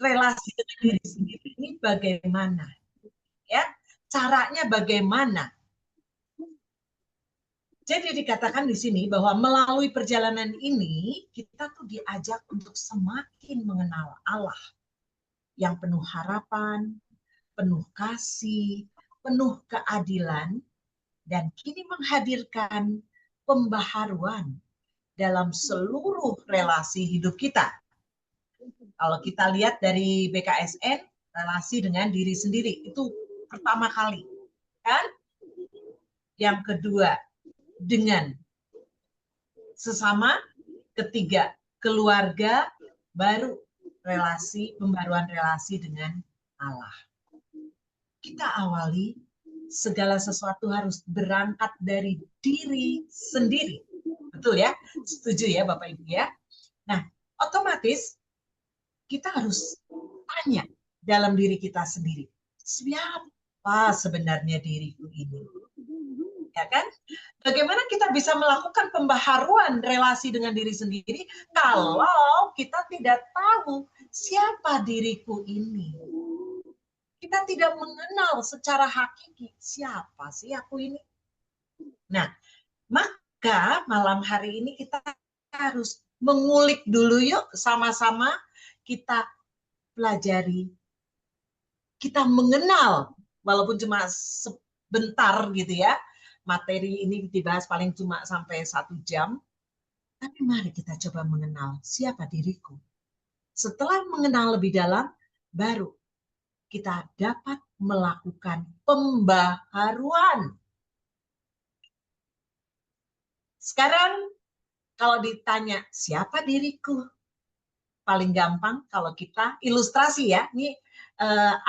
relasi dengan diri sendiri ini bagaimana? Ya, caranya bagaimana? Jadi dikatakan di sini bahwa melalui perjalanan ini kita tuh diajak untuk semakin mengenal Allah yang penuh harapan, penuh kasih, penuh keadilan, dan kini menghadirkan pembaharuan dalam seluruh relasi hidup kita. Kalau kita lihat dari BKSN, relasi dengan diri sendiri itu pertama kali, kan? Yang kedua, dengan sesama, ketiga, keluarga, baru pembaruan relasi dengan Allah. Kita awali segala sesuatu harus berangkat dari diri sendiri. Betul ya? Setuju ya Bapak Ibu ya? Nah, otomatis kita harus tanya dalam diri kita sendiri. Siapa sebenarnya diriku ini? Ya kan? Bagaimana kita bisa melakukan pembaharuan relasi dengan diri sendiri kalau kita tidak tahu siapa diriku ini? Kita tidak mengenal secara hakiki siapa sih aku ini. Nah, maka malam hari ini kita harus mengulik dulu yuk sama-sama, kita pelajari, kita mengenal walaupun cuma sebentar gitu ya. Materi ini dibahas paling cuma sampai 1 jam. Tapi mari kita coba mengenal siapa diriku. Setelah mengenal lebih dalam, baru kita dapat melakukan pembaharuan. Sekarang kalau ditanya siapa diriku, paling gampang kalau kita ilustrasi ya. Ini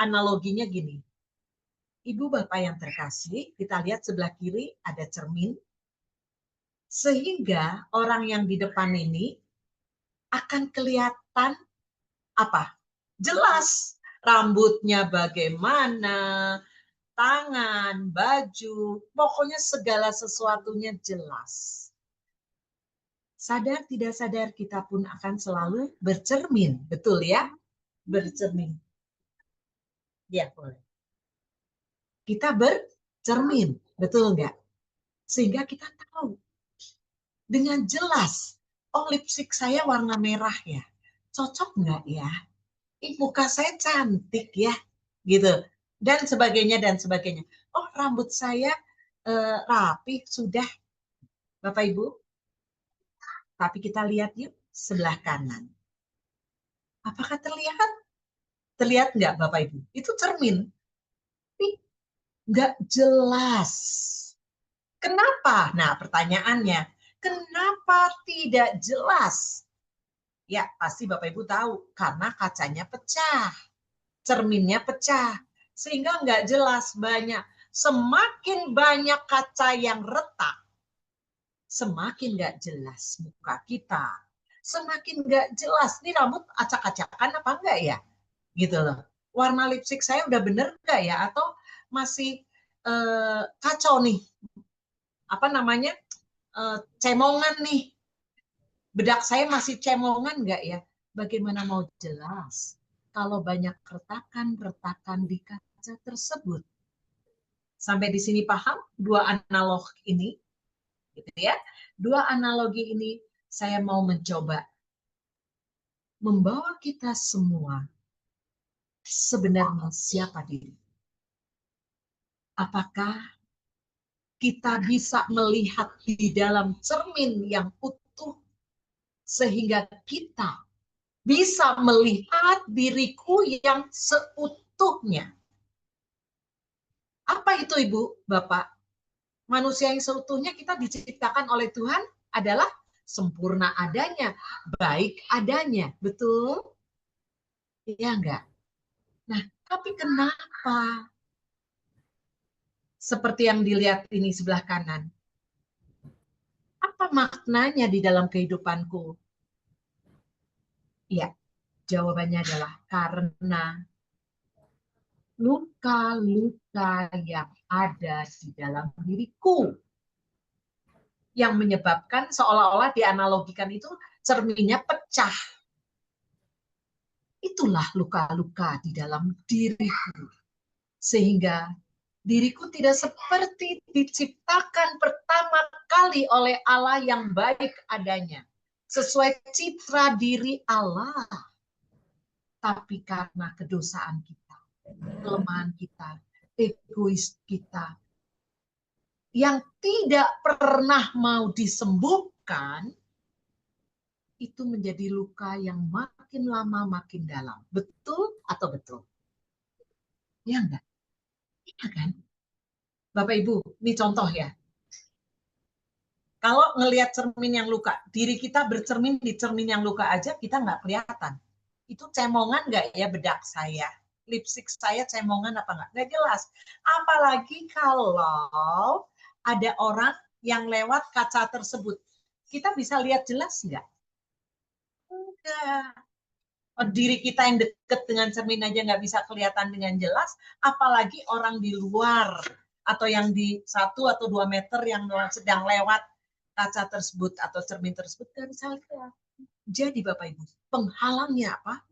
analoginya gini. Ibu Bapak yang terkasih, kita lihat sebelah kiri ada cermin. Sehingga orang yang di depan ini akan kelihatan apa? Jelas rambutnya bagaimana, tangan, baju, pokoknya segala sesuatunya jelas. Sadar tidak sadar kita pun akan selalu bercermin, betul ya? Bercermin. Ya, boleh. Kita bercermin, betul enggak? Sehingga kita tahu dengan jelas, oh lipstik saya warna merah ya, cocok enggak ya? Muka saya cantik ya, gitu. Dan sebagainya, dan sebagainya. Oh rambut saya rapi, sudah Bapak Ibu. Tapi kita lihat yuk sebelah kanan. Apakah terlihat? Terlihat nggak Bapak Ibu? Itu cermin. Tapi nggak jelas. Kenapa? Nah pertanyaannya, kenapa tidak jelas? Ya pasti Bapak Ibu tahu, karena kacanya pecah. Cerminnya pecah. Sehingga nggak jelas banyak. Semakin banyak kaca yang retak, semakin nggak jelas muka kita. Semakin nggak jelas, nih rambut acak-acakan apa enggak ya? Gitu loh. Warna lipstik saya udah bener enggak ya? Atau masih kacau nih? Apa namanya? Cemongan nih. Bedak saya masih cemongan enggak ya? Bagaimana mau jelas kalau banyak retakan-retakan di kaca tersebut? Sampai di sini paham dua analog ini? Gitu ya. Dua analogi ini saya mau mencoba membawa kita semua sebenarnya siapa diri. Apakah kita bisa melihat di dalam cermin yang utuh sehingga kita bisa melihat diriku yang seutuhnya. Apa itu Ibu, Bapak? Manusia yang seutuhnya kita diciptakan oleh Tuhan adalah sempurna adanya, baik adanya. Betul? Iya enggak? Nah, tapi kenapa? Seperti yang dilihat ini sebelah kanan. Apa maknanya di dalam kehidupanku? Ya, jawabannya adalah karena luka-luka yang ada di dalam diriku. Yang menyebabkan seolah-olah dianalogikan itu cerminnya pecah. itulah luka-luka di dalam diriku. Sehingga diriku tidak seperti diciptakan pertama kali oleh Allah yang baik adanya. Sesuai citra diri Allah. Tapi karena kedosaan kita, kelemahan kita, egois kita, yang tidak pernah mau disembuhkan, itu menjadi luka yang makin lama makin dalam. Betul atau betul? Ya enggak? Iya kan? Bapak Ibu, ini contoh ya. Kalau ngelihat cermin yang luka, diri kita bercermin di cermin yang luka aja, kita nggak kelihatan. Itu cemongan nggak ya bedak saya? Lipstick saya cemongan apa nggak? Nggak jelas. Apalagi kalau ada orang yang lewat kaca tersebut. Kita bisa lihat jelas nggak? Enggak. Diri kita yang dekat dengan cermin aja nggak bisa kelihatan dengan jelas, apalagi orang di luar atau yang di 1 atau 2 meter yang sedang lewat kaca tersebut atau cermin tersebut nggak bisa lihat. Jadi Bapak Ibu, penghalangnya apa?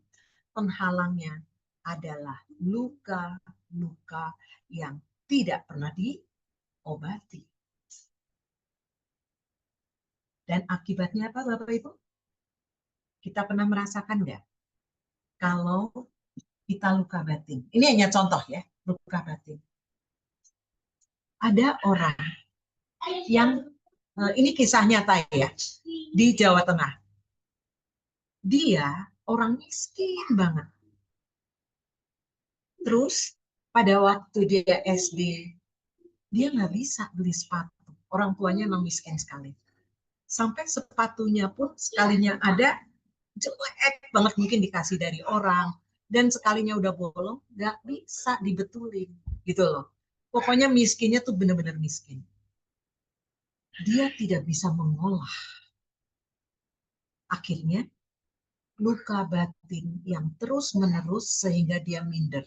Penghalangnya adalah luka-luka yang tidak pernah diobati. Dan akibatnya apa Bapak Ibu? Kita pernah merasakan nggak? Kalau kita luka batin. Ini hanya contoh ya, luka batin. Ada orang yang, ini kisah nyata ya, di Jawa Tengah. Dia orang miskin banget. Terus pada waktu dia SD, dia nggak bisa beli sepatu. Orang tuanya memang miskin sekali. Sampai sepatunya pun sekalinya ada, jelek banget mungkin dikasih dari orang. Dan sekalinya udah bolong, nggak bisa dibetulin. Gitu loh. Pokoknya miskinnya tuh benar-benar miskin. Dia tidak bisa mengolah. Akhirnya luka batin yang terus-menerus sehingga dia minder.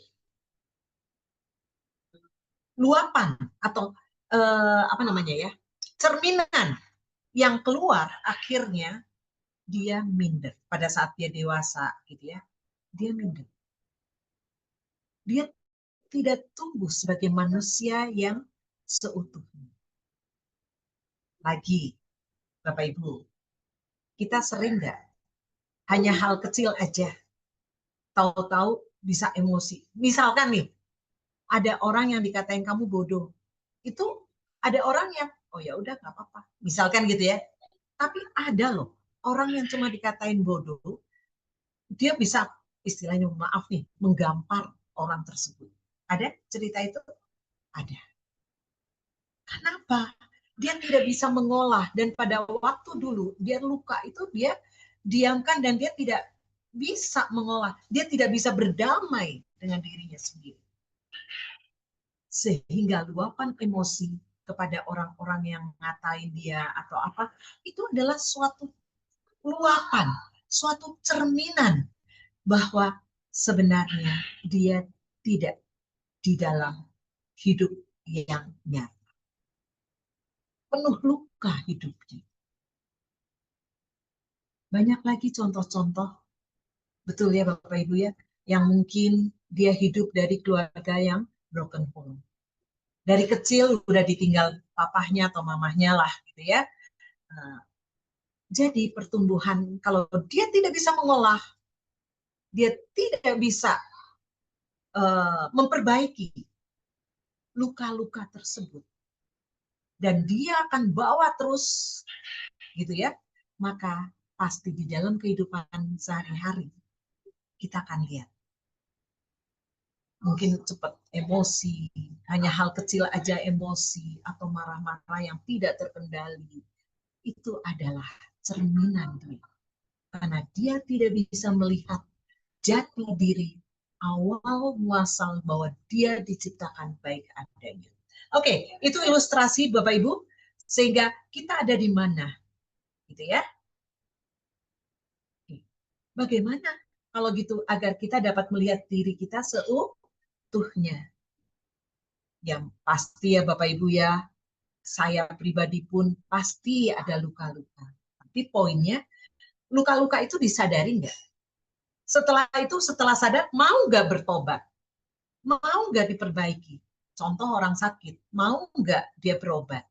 Luapan atau apa namanya ya, cerminan yang keluar akhirnya dia minder pada saat dia dewasa gitu ya. Dia minder. Dia tidak tumbuh sebagai manusia yang seutuhnya. Lagi, Bapak Ibu, kita sering nggak hanya hal kecil aja tahu-tahu bisa emosi. Misalkan nih, ada orang yang dikatain kamu bodoh. Itu ada orang yang, oh ya udah nggak apa-apa. Misalkan gitu ya. Tapi ada loh, orang yang cuma dikatain bodoh, dia bisa istilahnya maaf nih, menggampar orang tersebut. Ada cerita itu? Ada. Kenapa? Dia tidak bisa mengolah dan pada waktu dulu dia luka itu dia diamkan dan dia tidak bisa mengolah. Dia tidak bisa berdamai dengan dirinya sendiri. Sehingga luapan emosi kepada orang-orang yang ngatain dia atau apa, itu adalah suatu luapan, suatu cerminan bahwa sebenarnya dia tidak di dalam hidup yang nyata. Penuh luka hidupnya. Banyak lagi contoh-contoh, betul ya Bapak Ibu ya, yang mungkin dia hidup dari keluarga yang broken home. Dari kecil udah ditinggal papahnya atau mamahnya lah gitu ya. Jadi pertumbuhan, kalau dia tidak bisa mengolah, dia tidak bisa memperbaiki luka-luka tersebut. Dan dia akan bawa terus gitu ya, maka pasti di dalam kehidupan sehari-hari kita akan lihat mungkin cepat emosi, hanya hal kecil aja emosi atau marah-marah yang tidak terkendali. Itu adalah cerminan dia. Karena dia tidak bisa melihat jati diri awal muasal bahwa dia diciptakan baik adanya. Oke, itu ilustrasi Bapak Ibu sehingga kita ada di mana gitu ya. Bagaimana kalau gitu agar kita dapat melihat diri kita seutuhnya? Yang pasti ya Bapak Ibu ya, saya pribadi pun pasti ada luka-luka. Tapi poinnya, luka-luka itu disadari nggak? Setelah itu, setelah sadar, mau nggak bertobat? Mau nggak diperbaiki? Contoh orang sakit, mau nggak dia berobat?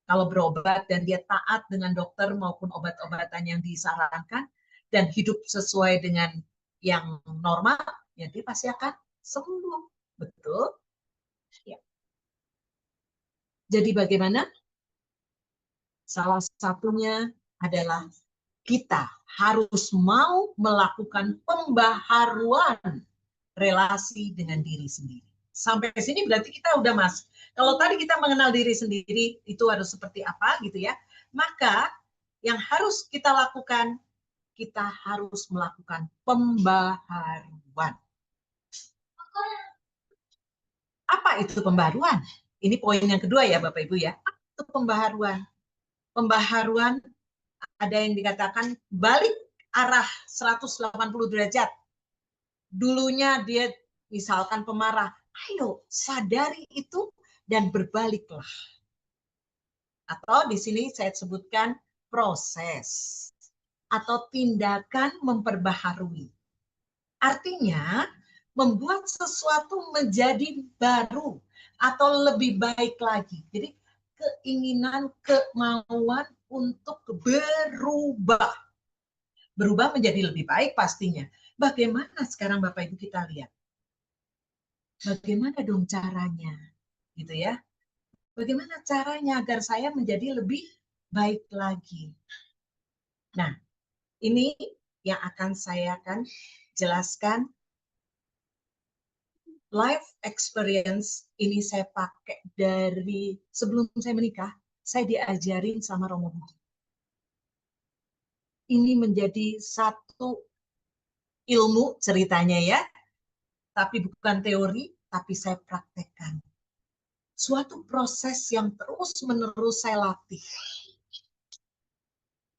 Kalau berobat dan dia taat dengan dokter maupun obat-obatan yang disarankan dan hidup sesuai dengan yang normal, ya dia pasti akan sembuh. Betul? Ya. Jadi bagaimana? Salah satunya adalah kita harus mau melakukan pembaharuan relasi dengan diri sendiri. Sampai sini berarti kita udah mas. Kalau tadi kita mengenal diri sendiri itu harus seperti apa gitu ya. Maka yang harus kita lakukan, kita harus melakukan pembaharuan. Apa itu pembaharuan? Ini poin yang kedua ya Bapak Ibu ya. Apa itu pembaharuan? Pembaharuan ada yang dikatakan balik arah 180 derajat. Dulunya dia misalkan pemarah, ayo sadari itu dan berbaliklah. Atau di sini saya sebutkan proses atau tindakan memperbaharui. Artinya membuat sesuatu menjadi baru atau lebih baik lagi. Jadi keinginan, kemauan untuk berubah. Berubah menjadi lebih baik pastinya. Bagaimana sekarang Bapak Ibu kita lihat? Bagaimana dong caranya? Gitu ya. Bagaimana caranya agar saya menjadi lebih baik lagi? Nah, ini yang akan saya jelaskan. Life experience ini saya pakai dari sebelum saya menikah, saya diajarin sama Romo Budi. Ini menjadi satu ilmu ceritanya ya, tapi bukan teori, tapi saya praktekkan. Suatu proses yang terus-menerus saya latih.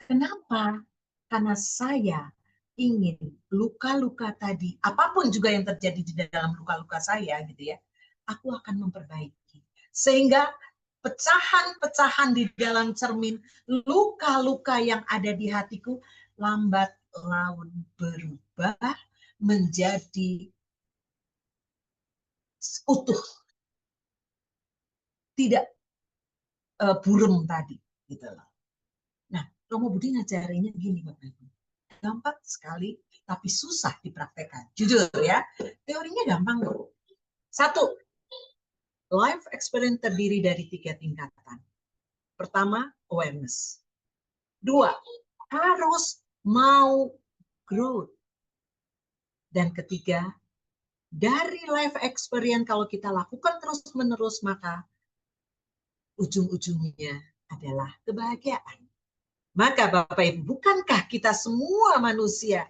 Kenapa? Karena saya ingin luka-luka tadi, apapun juga yang terjadi di dalam luka-luka saya, gitu ya, aku akan memperbaiki. Sehingga pecahan-pecahan di dalam cermin, luka-luka yang ada di hatiku, lambat laun berubah menjadi utuh, tidak burem tadi, gitu loh. Nah, Romo Budi ngajarinnya gini, Bapak Ibu. Gampang sekali, tapi susah dipraktekkan. Jujur ya, teorinya gampang loh. Satu, life experience terdiri dari 3 tingkatan. Pertama, awareness. 2, harus mau growth. Dan ketiga, dari life experience kalau kita lakukan terus-menerus, maka ujung-ujungnya adalah kebahagiaan. Maka Bapak Ibu, bukankah kita semua manusia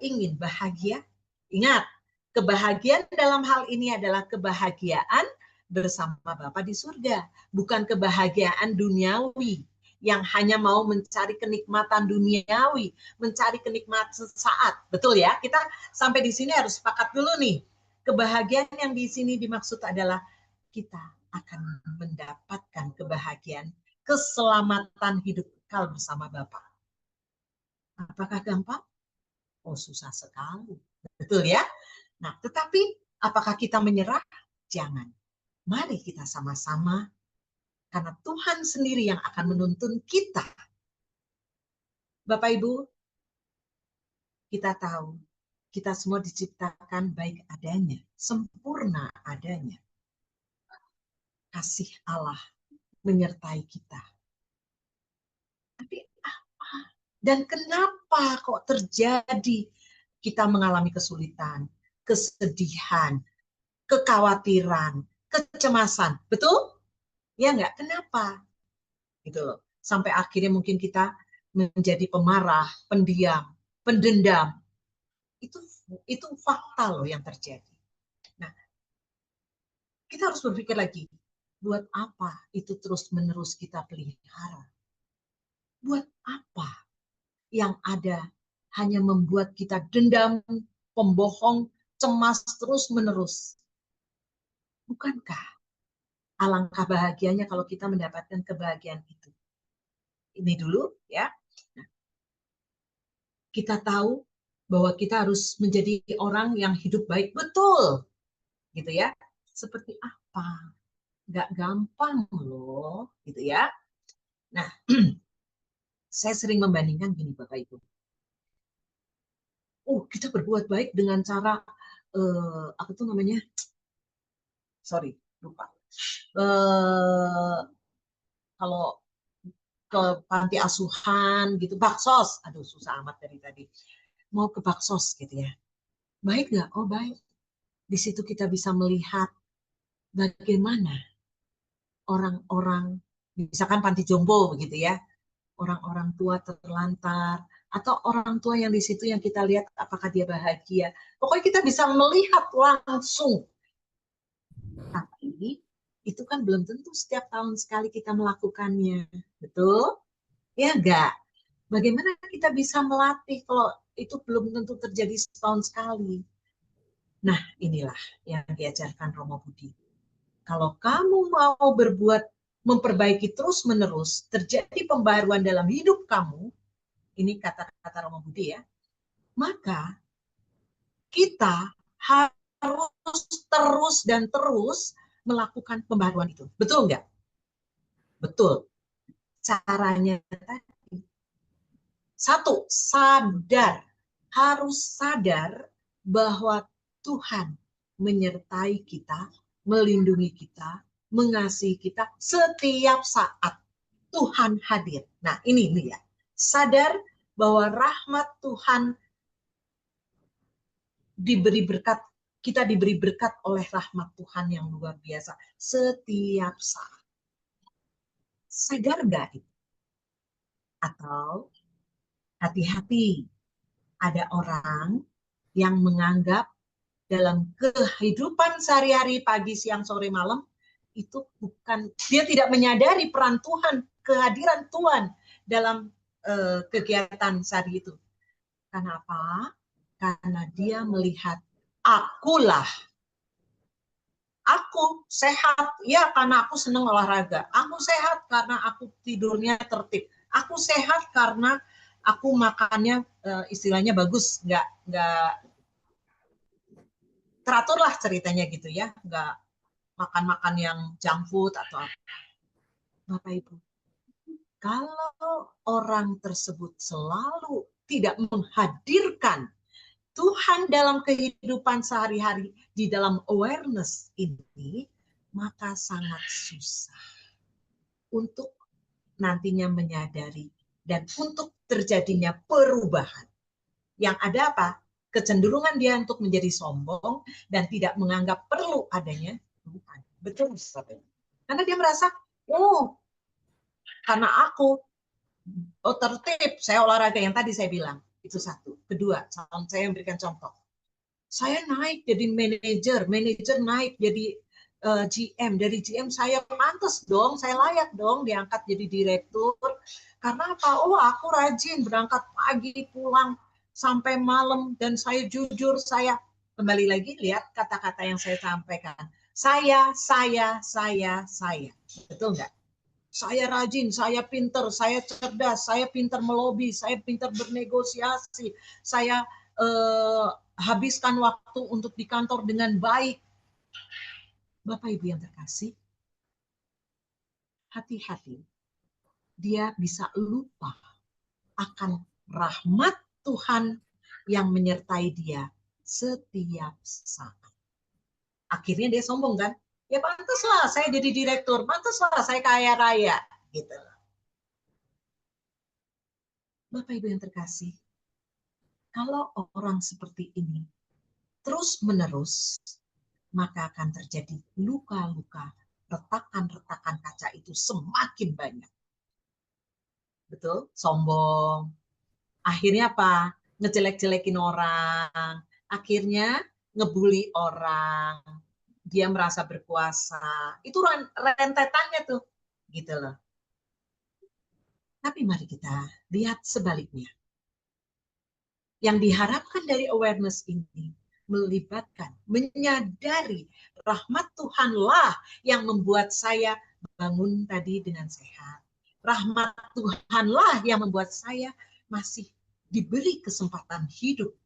ingin bahagia? Ingat, kebahagiaan dalam hal ini adalah kebahagiaan bersama Bapa di surga, bukan kebahagiaan duniawi yang hanya mau mencari kenikmatan duniawi, mencari kenikmatan sesaat. Betul ya? Kita sampai di sini harus sepakat dulu nih. Kebahagiaan yang di sini dimaksud adalah kita akan mendapatkan kebahagiaan, keselamatan hidup kekal bersama Bapa. Apakah gampang? Oh, susah sekali. Betul ya? Nah, tetapi apakah kita menyerah? Jangan. Mari kita sama-sama, karena Tuhan sendiri yang akan menuntun kita. Bapak Ibu, kita tahu, kita semua diciptakan baik adanya, sempurna adanya. Kasih Allah menyertai kita. Tapi apa? Dan kenapa kok terjadi kita mengalami kesulitan, kesedihan, kekhawatiran, kecemasan? Betul? Ya enggak? Kenapa? Gitu loh. Sampai akhirnya mungkin kita menjadi pemarah, pendiam, pendendam. Itu fakta loh yang terjadi. Nah, kita harus berpikir lagi, buat apa itu terus-menerus kita pelihara? Buat apa yang ada hanya membuat kita dendam, pembohong, cemas terus-menerus? Bukankah alangkah bahagianya kalau kita mendapatkan kebahagiaan itu? Ini dulu ya. Nah, kita tahu bahwa kita harus menjadi orang yang hidup baik, betul, gitu ya. Seperti apa? Nggak gampang loh, gitu ya. Nah, saya sering membandingkan gini Bapak Ibu. Kita berbuat baik dengan cara apa tuh namanya? Sorry, lupa. Kalau ke panti asuhan gitu, baksos. Aduh, susah amat dari tadi. Mau ke baksos gitu ya. Baik nggak? Oh, baik. Di situ kita bisa melihat bagaimana orang-orang, misalkan panti jompo begitu ya, orang-orang tua terlantar, atau orang tua yang di situ yang kita lihat apakah dia bahagia. Pokoknya kita bisa melihat langsung. Tapi itu kan belum tentu setiap tahun sekali kita melakukannya. Betul? Ya enggak? Bagaimana kita bisa melatih kalau itu belum tentu terjadi setahun sekali? Nah, inilah yang diajarkan Romo Budi. Kalau kamu mau berbuat, memperbaiki terus-menerus, terjadi pembaruan dalam hidup kamu, ini kata-kata Romo Budi ya, maka kita harus terus dan terus melakukan pembaruan itu. Betul nggak? Betul. Caranya tadi. Satu, sadar. Harus sadar bahwa Tuhan menyertai kita, melindungi kita, mengasihi kita setiap saat. Tuhan hadir. Nah, ini ya. Sadar bahwa rahmat Tuhan diberi berkat, kita diberi berkat oleh rahmat Tuhan yang luar biasa setiap saat. Sadar nggak itu? Atau hati-hati, ada orang yang menganggap dalam kehidupan sehari-hari pagi, siang, sore, malam itu bukan, dia tidak menyadari peran Tuhan, kehadiran Tuhan dalam kegiatan sehari itu. Karena apa? Karena dia melihat akulah. Aku sehat ya karena aku senang olahraga. Aku sehat karena aku tidurnya tertib. Aku sehat karena aku makannya istilahnya bagus, nggak teratur lah ceritanya gitu ya, nggak makan-makan yang junk food atau apa. Bapak Ibu, kalau orang tersebut selalu tidak menghadirkan Tuhan dalam kehidupan sehari-hari di dalam awareness ini, maka sangat susah untuk nantinya menyadari dan untuk terjadinya perubahan. Yang ada apa? Kecenderungan dia untuk menjadi sombong dan tidak menganggap perlu adanya Tuhan. Betul, Bapak. Karena dia merasa, karena aku tertib, saya olahraga yang tadi saya bilang. Itu satu. Kedua, saya memberikan contoh. Saya naik jadi manajer naik jadi GM, dari GM saya pantas dong, saya layak dong diangkat jadi direktur. Karena apa? Aku rajin berangkat pagi, pulang sampai malam, dan saya jujur, saya kembali lagi lihat kata-kata yang saya sampaikan. Saya. Betul nggak? Saya rajin, saya pinter, saya cerdas, saya pinter melobi, saya pinter bernegosiasi, saya habiskan waktu untuk di kantor dengan baik. Bapak Ibu yang terkasih, hati-hati. Dia bisa lupa akan rahmat Tuhan yang menyertai dia setiap saat. Akhirnya dia sombong kan? Ya pantaslah saya jadi direktur, pantaslah saya kaya raya, gitu. Bapak Ibu yang terkasih, kalau orang seperti ini terus-menerus, maka akan terjadi luka-luka, retakan-retakan kaca itu semakin banyak. Betul? Sombong. Akhirnya apa? Ngejelek-jelekin orang. Akhirnya ngebully orang. Dia merasa berkuasa. Itu rentetannya tuh. Gitu loh. Tapi mari kita lihat sebaliknya. Yang diharapkan dari awareness ini melibatkan, menyadari rahmat Tuhanlah yang membuat saya bangun tadi dengan sehat. Rahmat Tuhanlah yang membuat saya masih diberi kesempatan hidup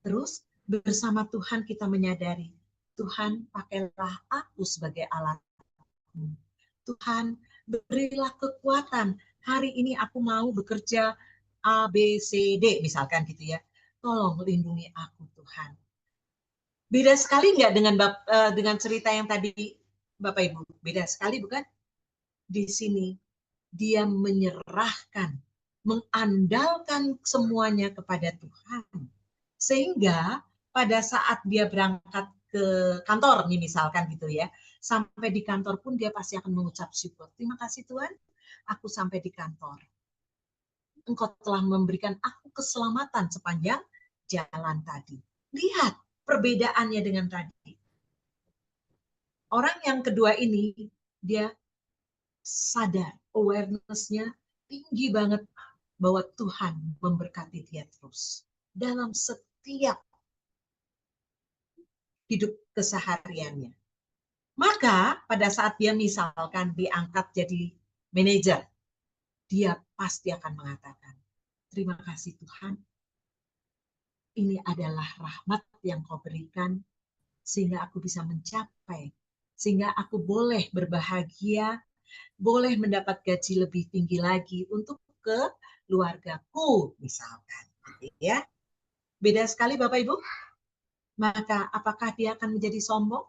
Terus bersama Tuhan kita menyadari, Tuhan pakailah aku sebagai alatmu. Tuhan berilah kekuatan. Hari ini aku mau bekerja A, B, C, D misalkan gitu ya. Tolong lindungi aku Tuhan. Beda sekali nggak dengan cerita yang tadi Bapak Ibu? Beda sekali bukan? Di sini dia menyerahkan, mengandalkan semuanya kepada Tuhan. Sehingga pada saat dia berangkat ke kantor nih misalkan gitu ya, sampai di kantor pun dia pasti akan mengucap syukur. Terima kasih Tuhan, aku sampai di kantor. Engkau telah memberikan aku keselamatan sepanjang jalan tadi. Lihat perbedaannya dengan tadi. Orang yang kedua ini, dia sadar, awareness-nya tinggi banget bahwa Tuhan memberkati dia terus. Dalam setiap hidup kesehariannya. Maka pada saat dia misalkan diangkat jadi manajer, dia pasti akan mengatakan, terima kasih Tuhan, ini adalah rahmat yang kau berikan, sehingga aku bisa mencapai, sehingga aku boleh berbahagia, boleh mendapat gaji lebih tinggi lagi untuk keluargaku, misalkan. Ya, beda sekali Bapak Ibu. Maka apakah dia akan menjadi sombong?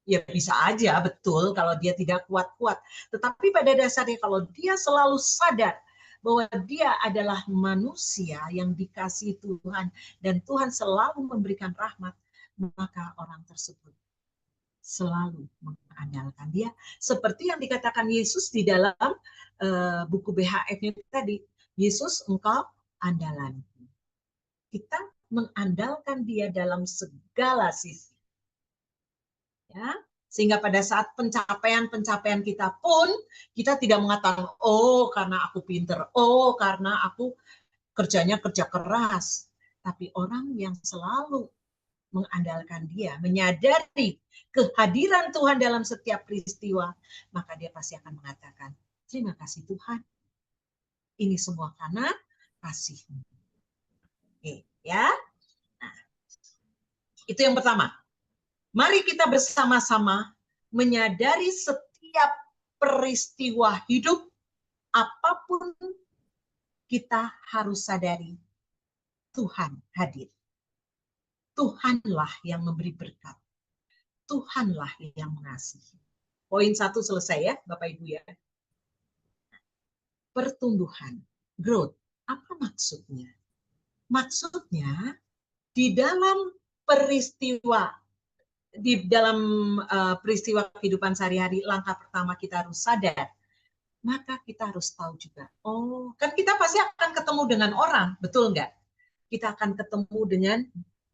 Ya bisa aja, betul, kalau dia tidak kuat-kuat. Tetapi pada dasarnya kalau dia selalu sadar bahwa dia adalah manusia yang dikasihi Tuhan dan Tuhan selalu memberikan rahmat, maka orang tersebut selalu mengandalkan dia. Seperti yang dikatakan Yesus di dalam buku BHF-nya tadi, Yesus engkau andalanku. Kita mengandalkan dia dalam segala sisi. Ya, sehingga pada saat pencapaian kita pun kita tidak mengatakan oh karena aku pinter, oh karena aku kerjanya kerja keras, tapi orang yang selalu mengandalkan dia, menyadari kehadiran Tuhan dalam setiap peristiwa, maka dia pasti akan mengatakan terima kasih Tuhan, ini semua karena kasih-Mu. Oke, ya. Nah, itu yang pertama. Mari kita bersama-sama menyadari setiap peristiwa hidup, apapun kita harus sadari, Tuhan hadir. Tuhanlah yang memberi berkat. Tuhanlah yang mengasihi. Poin 1 selesai ya, Bapak Ibu ya. Pertumbuhan, growth. Apa maksudnya? Maksudnya di dalam peristiwa peristiwa kehidupan sehari-hari, langkah pertama kita harus sadar, maka kita harus tahu juga, oh kan kita pasti akan ketemu dengan orang, betul nggak? Kita akan ketemu dengan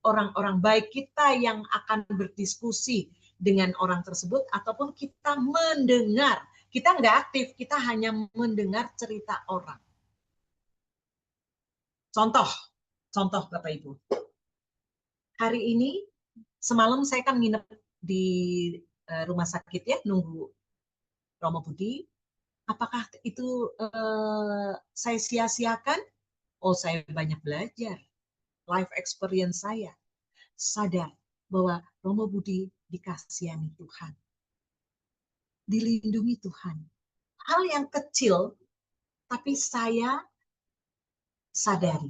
orang-orang baik kita yang akan berdiskusi dengan orang tersebut, ataupun kita mendengar, kita nggak aktif, kita hanya mendengar cerita orang. Contoh Bapak Ibu, hari ini semalam saya kan nginep di rumah sakit ya, nunggu Romo Budi. Apakah itu saya sia-siakan? Oh, saya banyak belajar. Life experience saya. Sadar bahwa Romo Budi dikasihani Tuhan. Dilindungi Tuhan. Hal yang kecil, tapi saya sadari.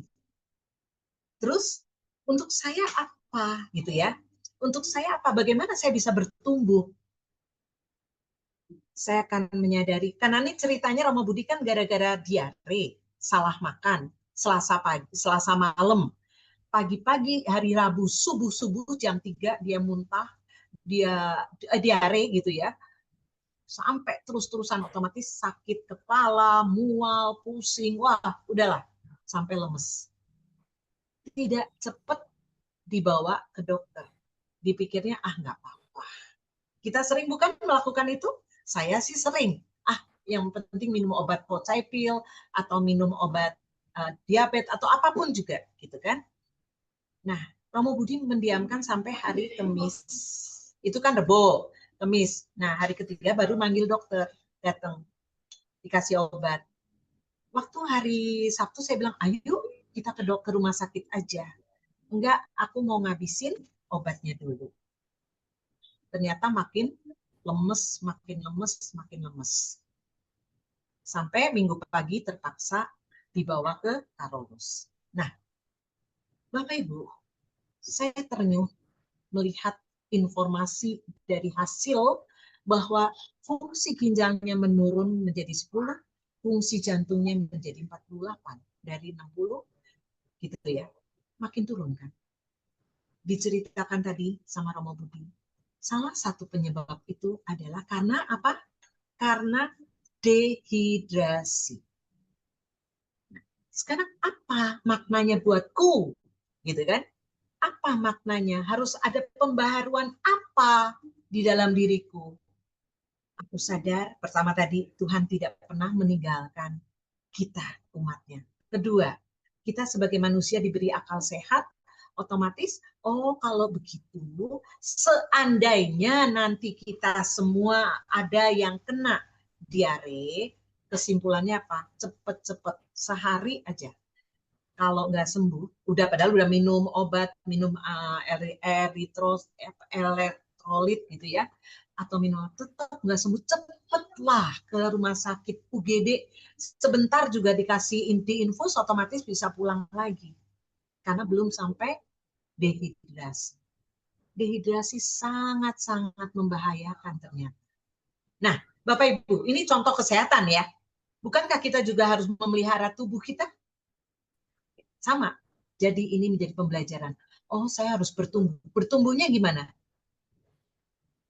Terus, untuk saya apa? Gitu ya. Untuk saya apa? Bagaimana saya bisa bertumbuh? Saya akan menyadari, karena ini ceritanya Romo Budi kan gara-gara diare, salah makan, Selasa malam, pagi-pagi hari Rabu subuh jam 3 dia muntah, dia diare gitu ya, sampai terus-terusan otomatis sakit kepala, mual, pusing, wah udahlah sampai lemes. Tidak cepat dibawa ke dokter, dipikirnya nggak apa-apa. Kita sering bukan melakukan itu? Saya sih sering. Yang penting minum obat Pocaipil atau minum obat diabetes atau apapun juga, gitu kan? Nah, Romo Budi mendiamkan sampai hari Kamis. Itu kan Rebo, Kamis. Nah, hari ketiga baru manggil dokter, datang, dikasih obat. Waktu hari Sabtu saya bilang, ayo kita ke rumah sakit aja. enggak, aku mau ngabisin obatnya dulu. Ternyata makin lemes, makin lemes, makin lemes. Sampai minggu pagi terpaksa dibawa ke Karolus. Nah, Bapak Ibu, saya terenyuh melihat informasi dari hasil bahwa fungsi ginjalnya menurun menjadi 10, fungsi jantungnya menjadi 48 dari 60 gitu ya. Makin turun kan. Diceritakan tadi sama Romo Budi. Salah satu penyebab itu adalah karena apa? Karena dehidrasi. Sekarang apa maknanya buatku? Gitu kan? Apa maknanya? Harus ada pembaharuan apa di dalam diriku? Aku sadar pertama tadi Tuhan tidak pernah meninggalkan kita umatnya. Kedua, kita sebagai manusia diberi akal sehat, otomatis, oh kalau begitu, seandainya nanti kita semua ada yang kena diare, kesimpulannya apa? Cepet-cepet, sehari aja. Kalau nggak sembuh, udah padahal udah minum obat, minum elektrolit gitu ya, atau minum tetap nggak sembuh, cepatlah ke rumah sakit UGD. Sebentar juga dikasih inti infus, otomatis bisa pulang lagi karena belum sampai dehidrasi. Dehidrasi sangat-sangat membahayakan ternyata. Nah, Bapak Ibu, ini contoh kesehatan ya. Bukankah kita juga harus memelihara tubuh kita? Sama. Jadi ini menjadi pembelajaran. Oh, saya harus bertumbuh. Bertumbuhnya gimana?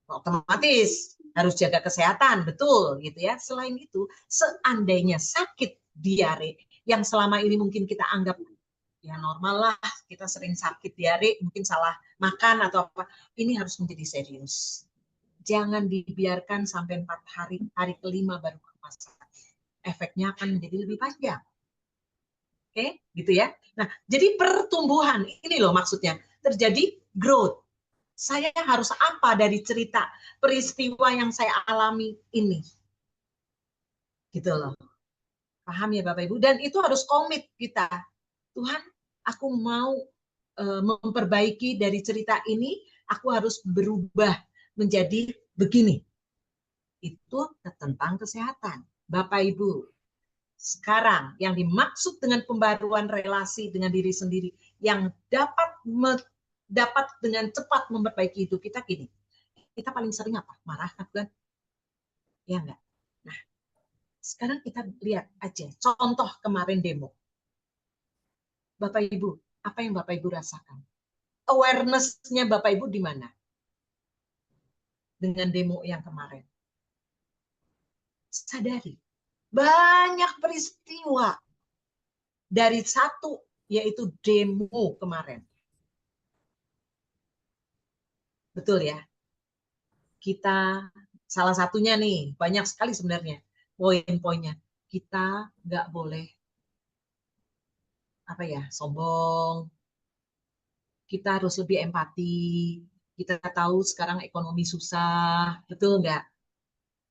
Otomatis harus jaga kesehatan, betul gitu ya. Selain itu, seandainya sakit diare yang selama ini mungkin kita anggap ya normal lah, kita sering sakit diare, mungkin salah makan atau apa, ini harus menjadi serius. Jangan dibiarkan sampai 4 hari, hari kelima baru ke rumah sakit. Efeknya akan menjadi lebih panjang. Oke, gitu ya. Nah, jadi pertumbuhan ini loh maksudnya, terjadi growth. Saya harus apa dari cerita peristiwa yang saya alami ini? Gitu loh. Paham ya Bapak Ibu? Dan itu harus komit kita. Tuhan, aku mau memperbaiki dari cerita ini, aku harus berubah menjadi begini. Itu tentang kesehatan. Bapak Ibu, sekarang yang dimaksud dengan pembaruan relasi dengan diri sendiri yang dapat dengan cepat memperbaiki hidup kita gini. Kita paling sering apa? Marah kan? Ya enggak? Nah, sekarang kita lihat aja contoh kemarin demo. Bapak Ibu, apa yang Bapak Ibu rasakan? Awareness-nya Bapak Ibu di mana? Dengan demo yang kemarin. Sadari, banyak peristiwa dari satu, yaitu demo kemarin. Betul ya? Kita, salah satunya nih, banyak sekali sebenarnya poin-poinnya. Kita nggak boleh apa ya, sombong. Kita harus lebih empati. Kita tahu sekarang ekonomi susah, betul nggak?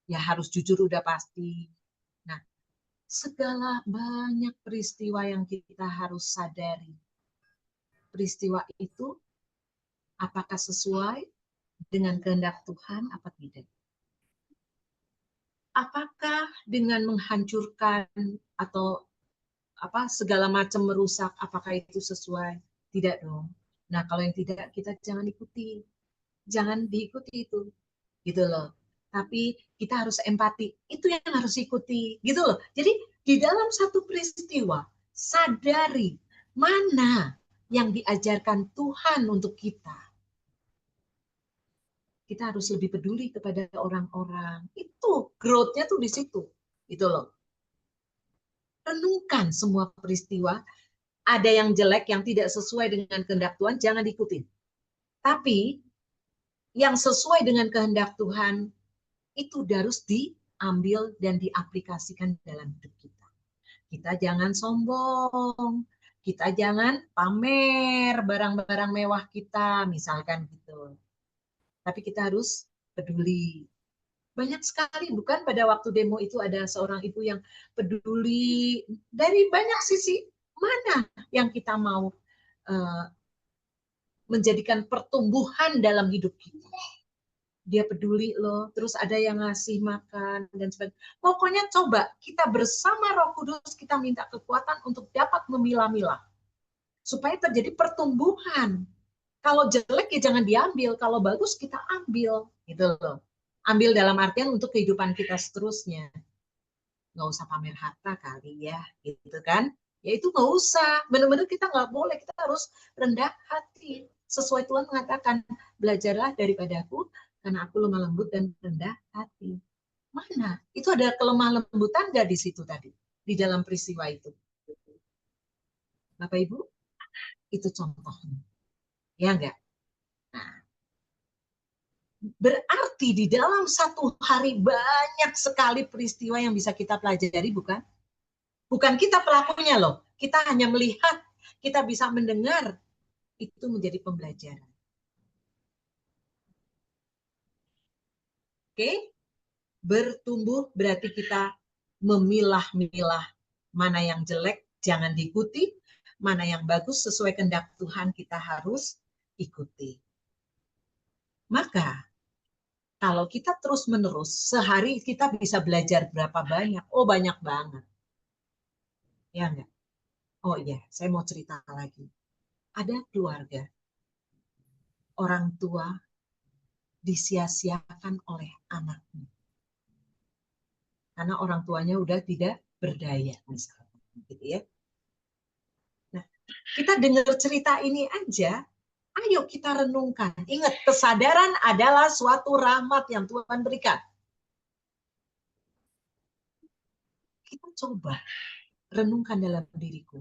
Ya harus jujur udah pasti. Nah, segala banyak peristiwa yang kita harus sadari. Peristiwa itu apakah sesuai dengan kehendak Tuhan apa tidak? Apakah dengan menghancurkan atau apa segala macam merusak, apakah itu sesuai? Tidak dong. Nah, kalau yang tidak, kita jangan ikuti. Jangan diikuti itu. Gitu loh. Tapi kita harus empati. Itu yang harus ikuti. Gitu loh. Jadi di dalam satu peristiwa, sadari mana yang diajarkan Tuhan untuk kita. Kita harus lebih peduli kepada orang-orang. Itu growth-nya tuh di situ. Gitu loh. Renungkan semua peristiwa. Ada yang jelek, yang tidak sesuai dengan kehendak Tuhan, jangan diikutin. Tapi yang sesuai dengan kehendak Tuhan, itu harus diambil dan diaplikasikan dalam hidup kita. Kita jangan sombong, kita jangan pamer barang-barang mewah kita, misalkan gitu. Tapi kita harus peduli. Banyak sekali, bukan pada waktu demo itu ada seorang ibu yang peduli dari banyak sisi. Mana yang kita mau menjadikan pertumbuhan dalam hidup kita. Dia peduli loh, terus ada yang ngasih makan dan sebagainya. Pokoknya coba kita bersama Roh Kudus kita minta kekuatan untuk dapat memilah-milah supaya terjadi pertumbuhan. Kalau jelek ya jangan diambil, kalau bagus kita ambil, gitu loh. Ambil dalam artian untuk kehidupan kita seterusnya. Nggak usah pamer harta kali ya, gitu kan? Ya itu nggak usah, benar-benar kita nggak boleh, kita harus rendah hati. Sesuai Tuhan mengatakan, belajarlah daripadaku, karena aku lemah lembut dan rendah hati. Mana? Itu ada kelemah lembutan nggak di situ tadi? Di dalam peristiwa itu. Bapak Ibu, itu contohnya. Ya enggak? Nah, berarti di dalam satu hari banyak sekali peristiwa yang bisa kita pelajari, bukan? Bukan kita pelakunya loh. Kita hanya melihat, kita bisa mendengar. Itu menjadi pembelajaran. Oke? Bertumbuh berarti kita memilah-milah mana yang jelek jangan diikuti, mana yang bagus sesuai kehendak Tuhan kita harus ikuti. Maka kalau kita terus-menerus sehari kita bisa belajar berapa banyak? Oh, banyak banget. Ya enggak? Oh iya, saya mau cerita lagi. Ada keluarga, orang tua disia-siakan oleh anaknya. Karena orang tuanya udah tidak berdaya misalnya, gitu ya. Nah, kita dengar cerita ini aja, ayo kita renungkan. Ingat, kesadaran adalah suatu rahmat yang Tuhan berikan. Kita coba renungkan dalam diriku.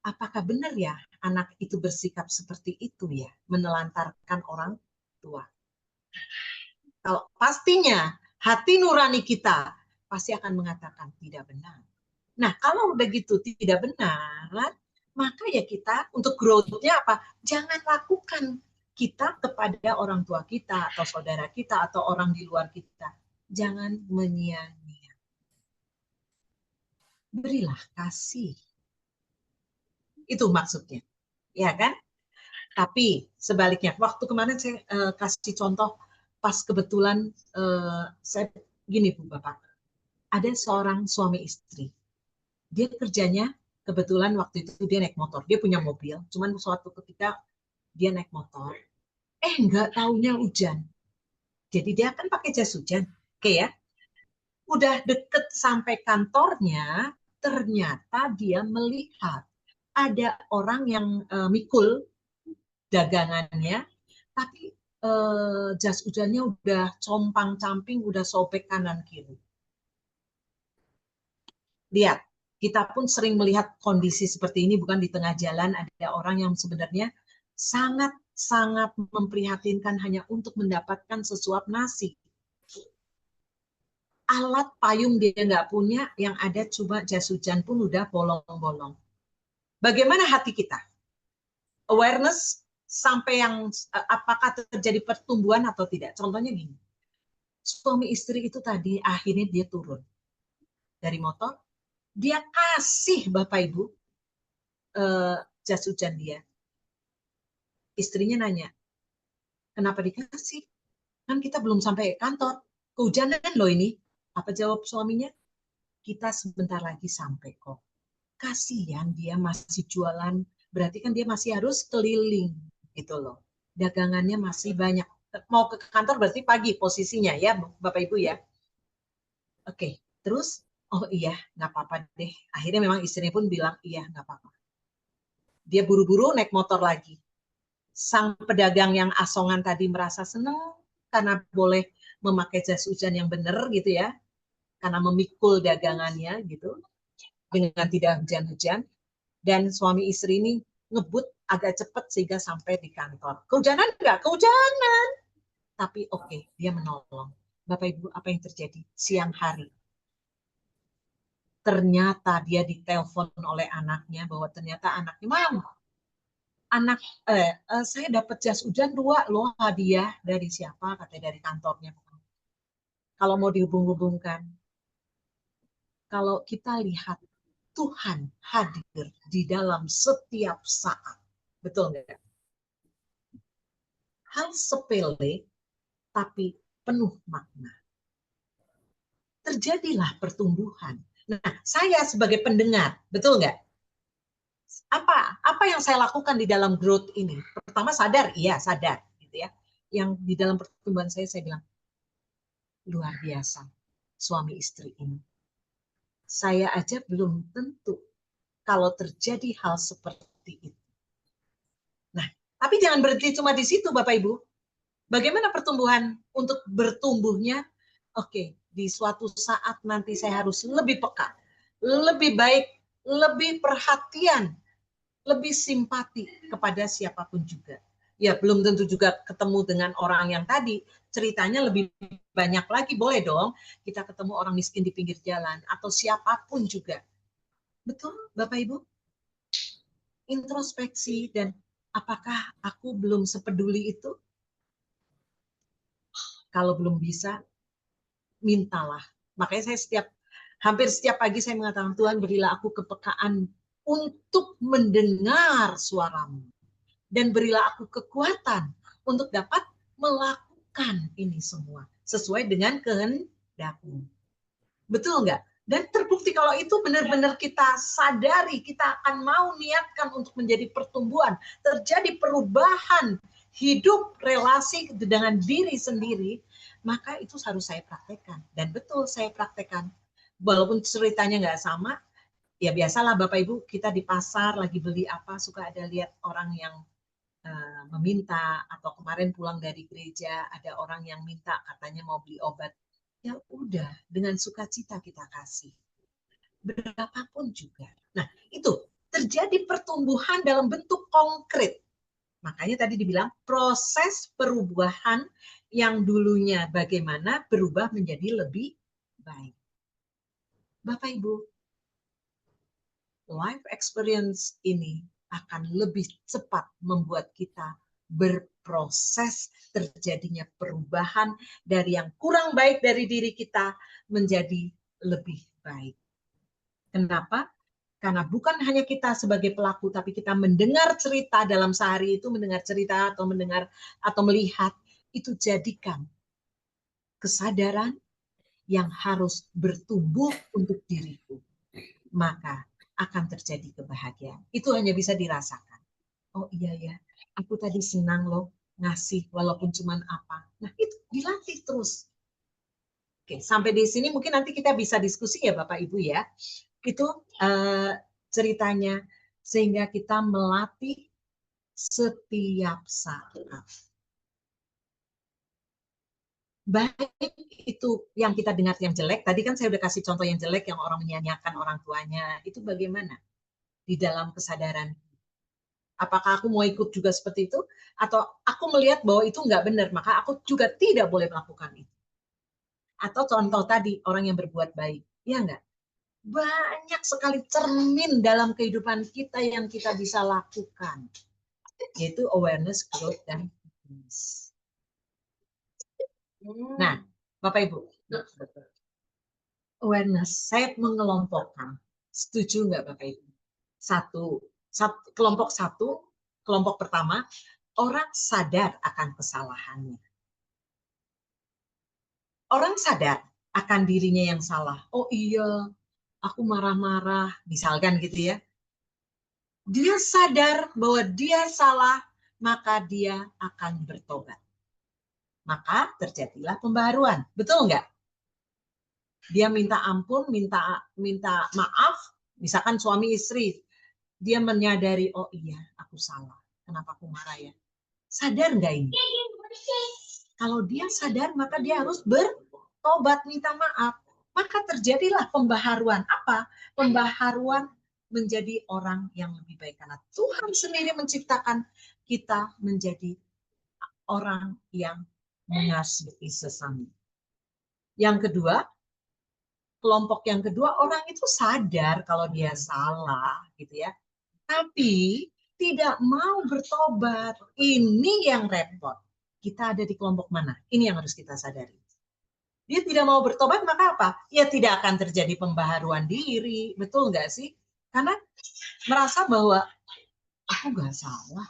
Apakah benar ya anak itu bersikap seperti itu ya, menelantarkan orang tua? Kalau pastinya hati nurani kita pasti akan mengatakan tidak benar. Nah, kalau begitu tidak benar, maka ya kita untuk growth-nya apa? Jangan lakukan kita kepada orang tua kita atau saudara kita atau orang di luar kita. Jangan menyia-nyia. Berilah kasih. Itu maksudnya. Ya kan? Tapi sebaliknya, waktu kemarin saya kasih contoh pas kebetulan saya gini Bu Bapak, ada seorang suami istri. Dia kerjanya kebetulan waktu itu dia naik motor. Dia punya mobil, cuman suatu ketika dia naik motor, nggak taunya hujan. Jadi dia kan pakai jas hujan. Oke ya. Udah deket sampai kantornya, ternyata dia melihat ada orang yang mikul dagangannya, tapi jas hujannya udah compang-camping, udah sobek kanan kiri. Lihat, kita pun sering melihat kondisi seperti ini, bukan di tengah jalan ada orang yang sebenarnya sangat-sangat memprihatinkan hanya untuk mendapatkan sesuap nasi. Alat payung dia nggak punya, yang ada cuma jas hujan pun udah bolong-bolong. Bagaimana hati kita? Awareness sampai yang apakah terjadi pertumbuhan atau tidak? Contohnya gini, suami istri itu tadi akhirnya dia turun dari motor, dia kasih Bapak Ibu jas hujan dia. Istrinya nanya, kenapa dikasih? Kan kita belum sampai kantor. Kehujanan loh ini. Apa jawab suaminya? Kita sebentar lagi sampai kok. Kasihan dia masih jualan. Berarti kan dia masih harus keliling. Gitu loh. Dagangannya masih banyak. Mau ke kantor berarti pagi posisinya ya Bapak Ibu ya. Oke, terus oh iya nggak apa-apa deh. Akhirnya memang istrinya pun bilang iya nggak apa-apa. Dia buru-buru naik motor lagi. Sang pedagang yang asongan tadi merasa senang karena boleh memakai jas hujan yang benar gitu ya, karena memikul dagangannya gitu dengan tidak hujan-hujan, dan suami istri ini ngebut agak cepat sehingga sampai di kantor. Kehujanan enggak? Kehujanan. Tapi oke, dia menolong. Bapak Ibu, apa yang terjadi? Siang hari, ternyata dia ditelepon oleh anaknya bahwa ternyata anaknya, Mam, saya dapat jas hujan 2 loh hadiah dari siapa, katanya dari kantornya. Kalau mau dihubung-hubungkan, kalau kita lihat Tuhan hadir di dalam setiap saat, betul nggak? hal sepele tapi penuh makna. Terjadilah pertumbuhan. Nah, saya sebagai pendengar, betul nggak? Apa yang saya lakukan di dalam growth ini? Pertama sadar, iya sadar, gitu ya. Yang di dalam pertumbuhan saya bilang luar biasa suami istri ini. Saya aja belum tentu kalau terjadi hal seperti itu. Nah, tapi jangan berhenti cuma di situ, Bapak Ibu. Bagaimana pertumbuhan untuk bertumbuhnya? Oke, di suatu saat nanti saya harus lebih peka, lebih baik, lebih perhatian, lebih simpati kepada siapapun juga. Ya, belum tentu juga ketemu dengan orang yang tadi, ceritanya lebih banyak lagi, boleh dong kita ketemu orang miskin di pinggir jalan, atau siapapun juga. Betul, Bapak Ibu? Introspeksi, dan apakah aku belum sepeduli itu? Kalau belum bisa, mintalah. Makanya saya hampir setiap pagi saya mengatakan, Tuhan berilah aku kepekaan untuk mendengar suaramu. Dan berilah aku kekuatan untuk dapat melakukan ini semua sesuai dengan kehendak-Mu. Betul nggak? Dan terbukti kalau itu benar-benar kita sadari, kita akan mau niatkan untuk menjadi pertumbuhan, terjadi perubahan hidup relasi dengan diri sendiri, maka itu harus saya praktekkan. Dan betul saya praktekkan. Walaupun ceritanya nggak sama, ya biasalah Bapak Ibu, kita di pasar lagi beli apa, suka ada lihat orang yang meminta, atau kemarin pulang dari gereja ada orang yang minta katanya mau beli obat. Ya udah, dengan sukacita kita kasih. Berapapun juga. Nah, itu terjadi pertumbuhan dalam bentuk konkret. Makanya tadi dibilang proses perubahan yang dulunya bagaimana berubah menjadi lebih baik. Bapak Ibu, life experience ini akan lebih cepat membuat kita berproses terjadinya perubahan dari yang kurang baik dari diri kita menjadi lebih baik. Kenapa? Karena bukan hanya kita sebagai pelaku, tapi kita mendengar cerita dalam sehari itu, mendengar cerita atau mendengar atau melihat, itu jadikan kesadaran yang harus bertumbuh untuk diriku. Maka akan terjadi kebahagiaan. Itu hanya bisa dirasakan. Oh iya ya, aku tadi senang loh ngasih walaupun cuman apa. Nah itu dilatih terus. Oke, sampai di sini mungkin nanti kita bisa diskusi ya Bapak Ibu ya. Itu ceritanya sehingga kita melatih setiap saat. Baik itu yang kita dengar yang jelek, tadi kan saya udah kasih contoh yang jelek, yang orang menyanyiakan orang tuanya, itu bagaimana di dalam kesadaran? Apakah aku mau ikut juga seperti itu? Atau aku melihat bahwa itu nggak benar, maka aku juga tidak boleh melakukan itu. Atau contoh tadi, orang yang berbuat baik. Ya nggak? Banyak sekali cermin dalam kehidupan kita yang kita bisa lakukan. Yaitu awareness, growth, dan happiness. Nah, Bapak Ibu, awareness, saya mengelompokkan. Setuju nggak Bapak Ibu? Kelompok pertama, orang sadar akan kesalahannya. Orang sadar akan dirinya yang salah. Oh iya, aku marah-marah, misalkan gitu ya. Dia sadar bahwa dia salah, maka dia akan bertobat. Maka terjadilah pembaharuan. Betul nggak? Dia minta ampun, minta maaf, misalkan suami istri. Dia menyadari, oh iya, aku salah. Kenapa aku marah ya? Sadar nggak ini? Kalau dia sadar, maka dia harus bertobat, minta maaf. Maka terjadilah pembaharuan. Apa? Pembaharuan menjadi orang yang lebih baik. Karena Tuhan sendiri menciptakan kita menjadi orang yang mengasihi sesama. Yang kedua, kelompok yang kedua, orang itu sadar kalau dia salah, gitu ya. Tapi tidak mau bertobat. Ini yang repot. Kita ada di kelompok mana? Ini yang harus kita sadari. Dia tidak mau bertobat, maka apa? Ya tidak akan terjadi pembaharuan diri. Betul nggak sih? Karena merasa bahwa aku nggak salah.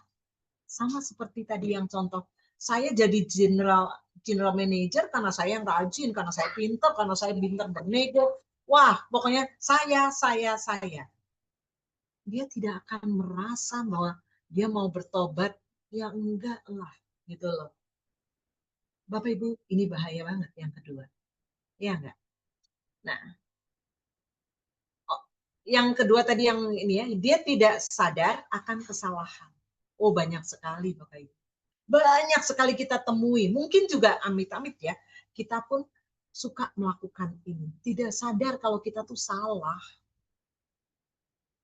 Sama seperti tadi yang contoh, Saya jadi general manager karena saya yang rajin, karena saya pintar, karena saya pintar bernego. Wah, pokoknya saya. Dia tidak akan merasa bahwa dia mau bertobat. Ya enggak lah, gitu loh. Bapak Ibu, ini bahaya banget yang kedua. Ya enggak? Nah, yang kedua tadi yang ini ya, dia tidak sadar akan kesalahan. Oh, banyak sekali Bapak Ibu. Banyak sekali kita temui. Mungkin juga amit-amit ya, kita pun suka melakukan ini. Tidak sadar kalau kita tuh salah.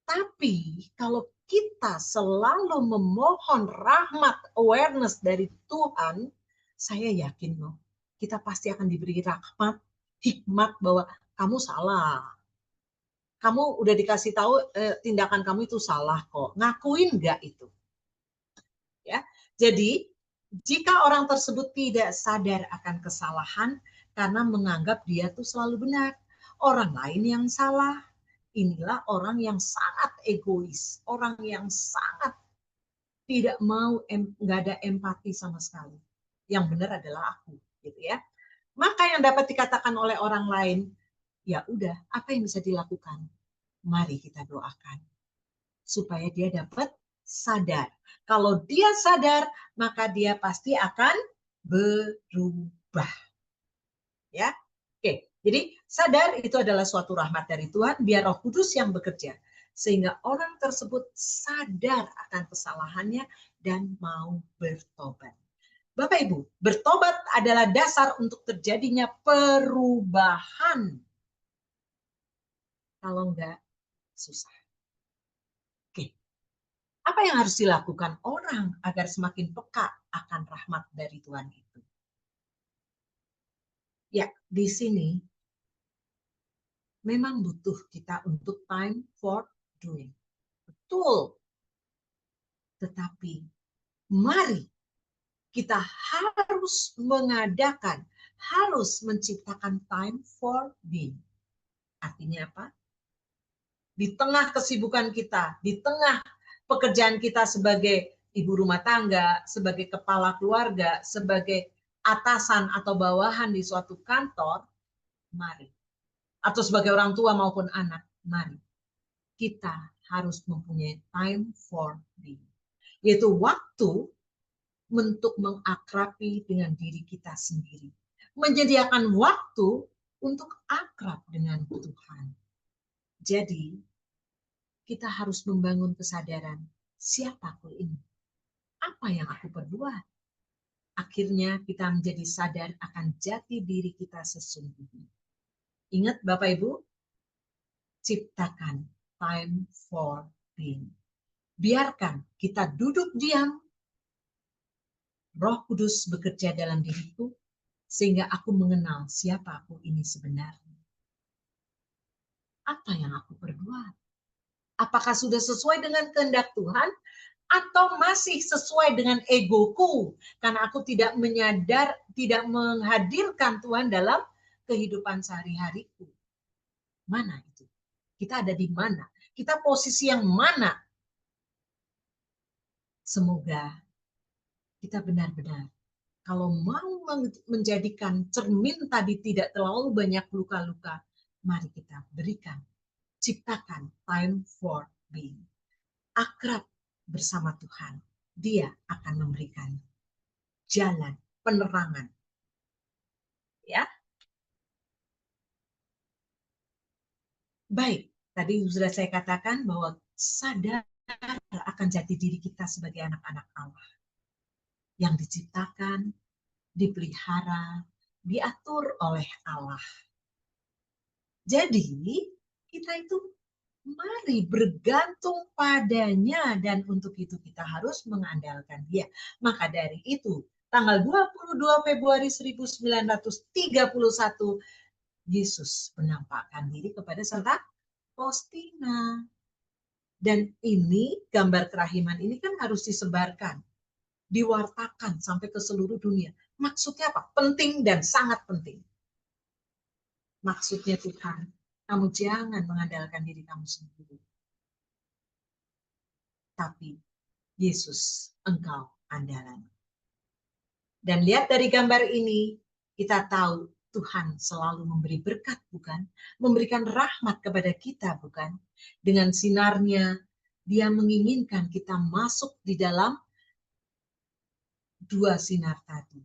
Tapi kalau kita selalu memohon rahmat, awareness dari Tuhan, saya yakin loh, kita pasti akan diberi rahmat, hikmat bahwa kamu salah. Kamu udah dikasih tahu tindakan kamu itu salah kok. Ngakuin nggak itu? Ya. Jadi, jika orang tersebut tidak sadar akan kesalahan karena menganggap dia tuh selalu benar, orang lain yang salah. Inilah orang yang sangat egois, orang yang sangat tidak mau, nggak ada empati sama sekali. Yang benar adalah aku, gitu ya. Maka yang dapat dikatakan oleh orang lain, ya udah, apa yang bisa dilakukan? Mari kita doakan supaya dia dapat sadar. Kalau dia sadar, maka dia pasti akan berubah. Ya, oke. Jadi sadar itu adalah suatu rahmat dari Tuhan, biar Roh Kudus yang bekerja sehingga orang tersebut sadar akan kesalahannya dan mau bertobat. Bapak Ibu, bertobat adalah dasar untuk terjadinya perubahan. Kalau enggak, susah. Oke. Apa yang harus dilakukan orang agar semakin peka akan rahmat dari Tuhan itu? Ya, di sini memang butuh kita untuk time for doing. Betul. Tetapi mari kita harus mengadakan, harus menciptakan time for being. Artinya apa? Di tengah kesibukan kita, di tengah pekerjaan kita sebagai ibu rumah tangga, sebagai kepala keluarga, sebagai atasan atau bawahan di suatu kantor, mari. Atau sebagai orang tua maupun anak, mari. Kita harus mempunyai time for being. Yaitu waktu untuk mengakrabi dengan diri kita sendiri. Menyediakan waktu untuk akrab dengan Tuhan. Jadi, kita harus membangun kesadaran, siapa aku ini? Apa yang aku perbuat? Akhirnya kita menjadi sadar akan jati diri kita sesungguhnya. Ingat Bapak Ibu, ciptakan time for being. Biarkan kita duduk diam, Roh Kudus bekerja dalam diriku, sehingga aku mengenal siapa aku ini sebenarnya. Apa yang aku perbuat? Apakah sudah sesuai dengan kehendak Tuhan? Atau masih sesuai dengan egoku? Karena aku tidak menyadar, tidak menghadirkan Tuhan dalam kehidupan sehari-hariku. Mana itu? Kita ada di mana? Kita posisi yang mana? Semoga kita benar-benar kalau mau menjadikan cermin tadi tidak terlalu banyak luka-luka, mari kita berikan, ciptakan time for being. Akrab bersama Tuhan, Dia akan memberikan jalan penerangan. Ya, baik. Tadi sudah saya katakan bahwa sadar akan jati diri kita sebagai anak-anak Allah yang diciptakan, dipelihara, diatur oleh Allah. Jadi, kita itu mari bergantung padanya dan untuk itu kita harus mengandalkan Dia. Maka dari itu, tanggal 22 Februari 1931, Yesus menampakkan diri kepada Santa Faustina. Dan ini, gambar kerahiman ini kan harus disebarkan, diwartakan sampai ke seluruh dunia. Maksudnya apa? Penting dan sangat penting. Maksudnya Tuhan, kamu jangan mengandalkan diri kamu sendiri. Tapi Yesus, engkau andalan. Dan lihat dari gambar ini, kita tahu Tuhan selalu memberi berkat, bukan? Memberikan rahmat kepada kita, bukan? Dengan sinarnya, Dia menginginkan kita masuk di dalam dua sinar tadi.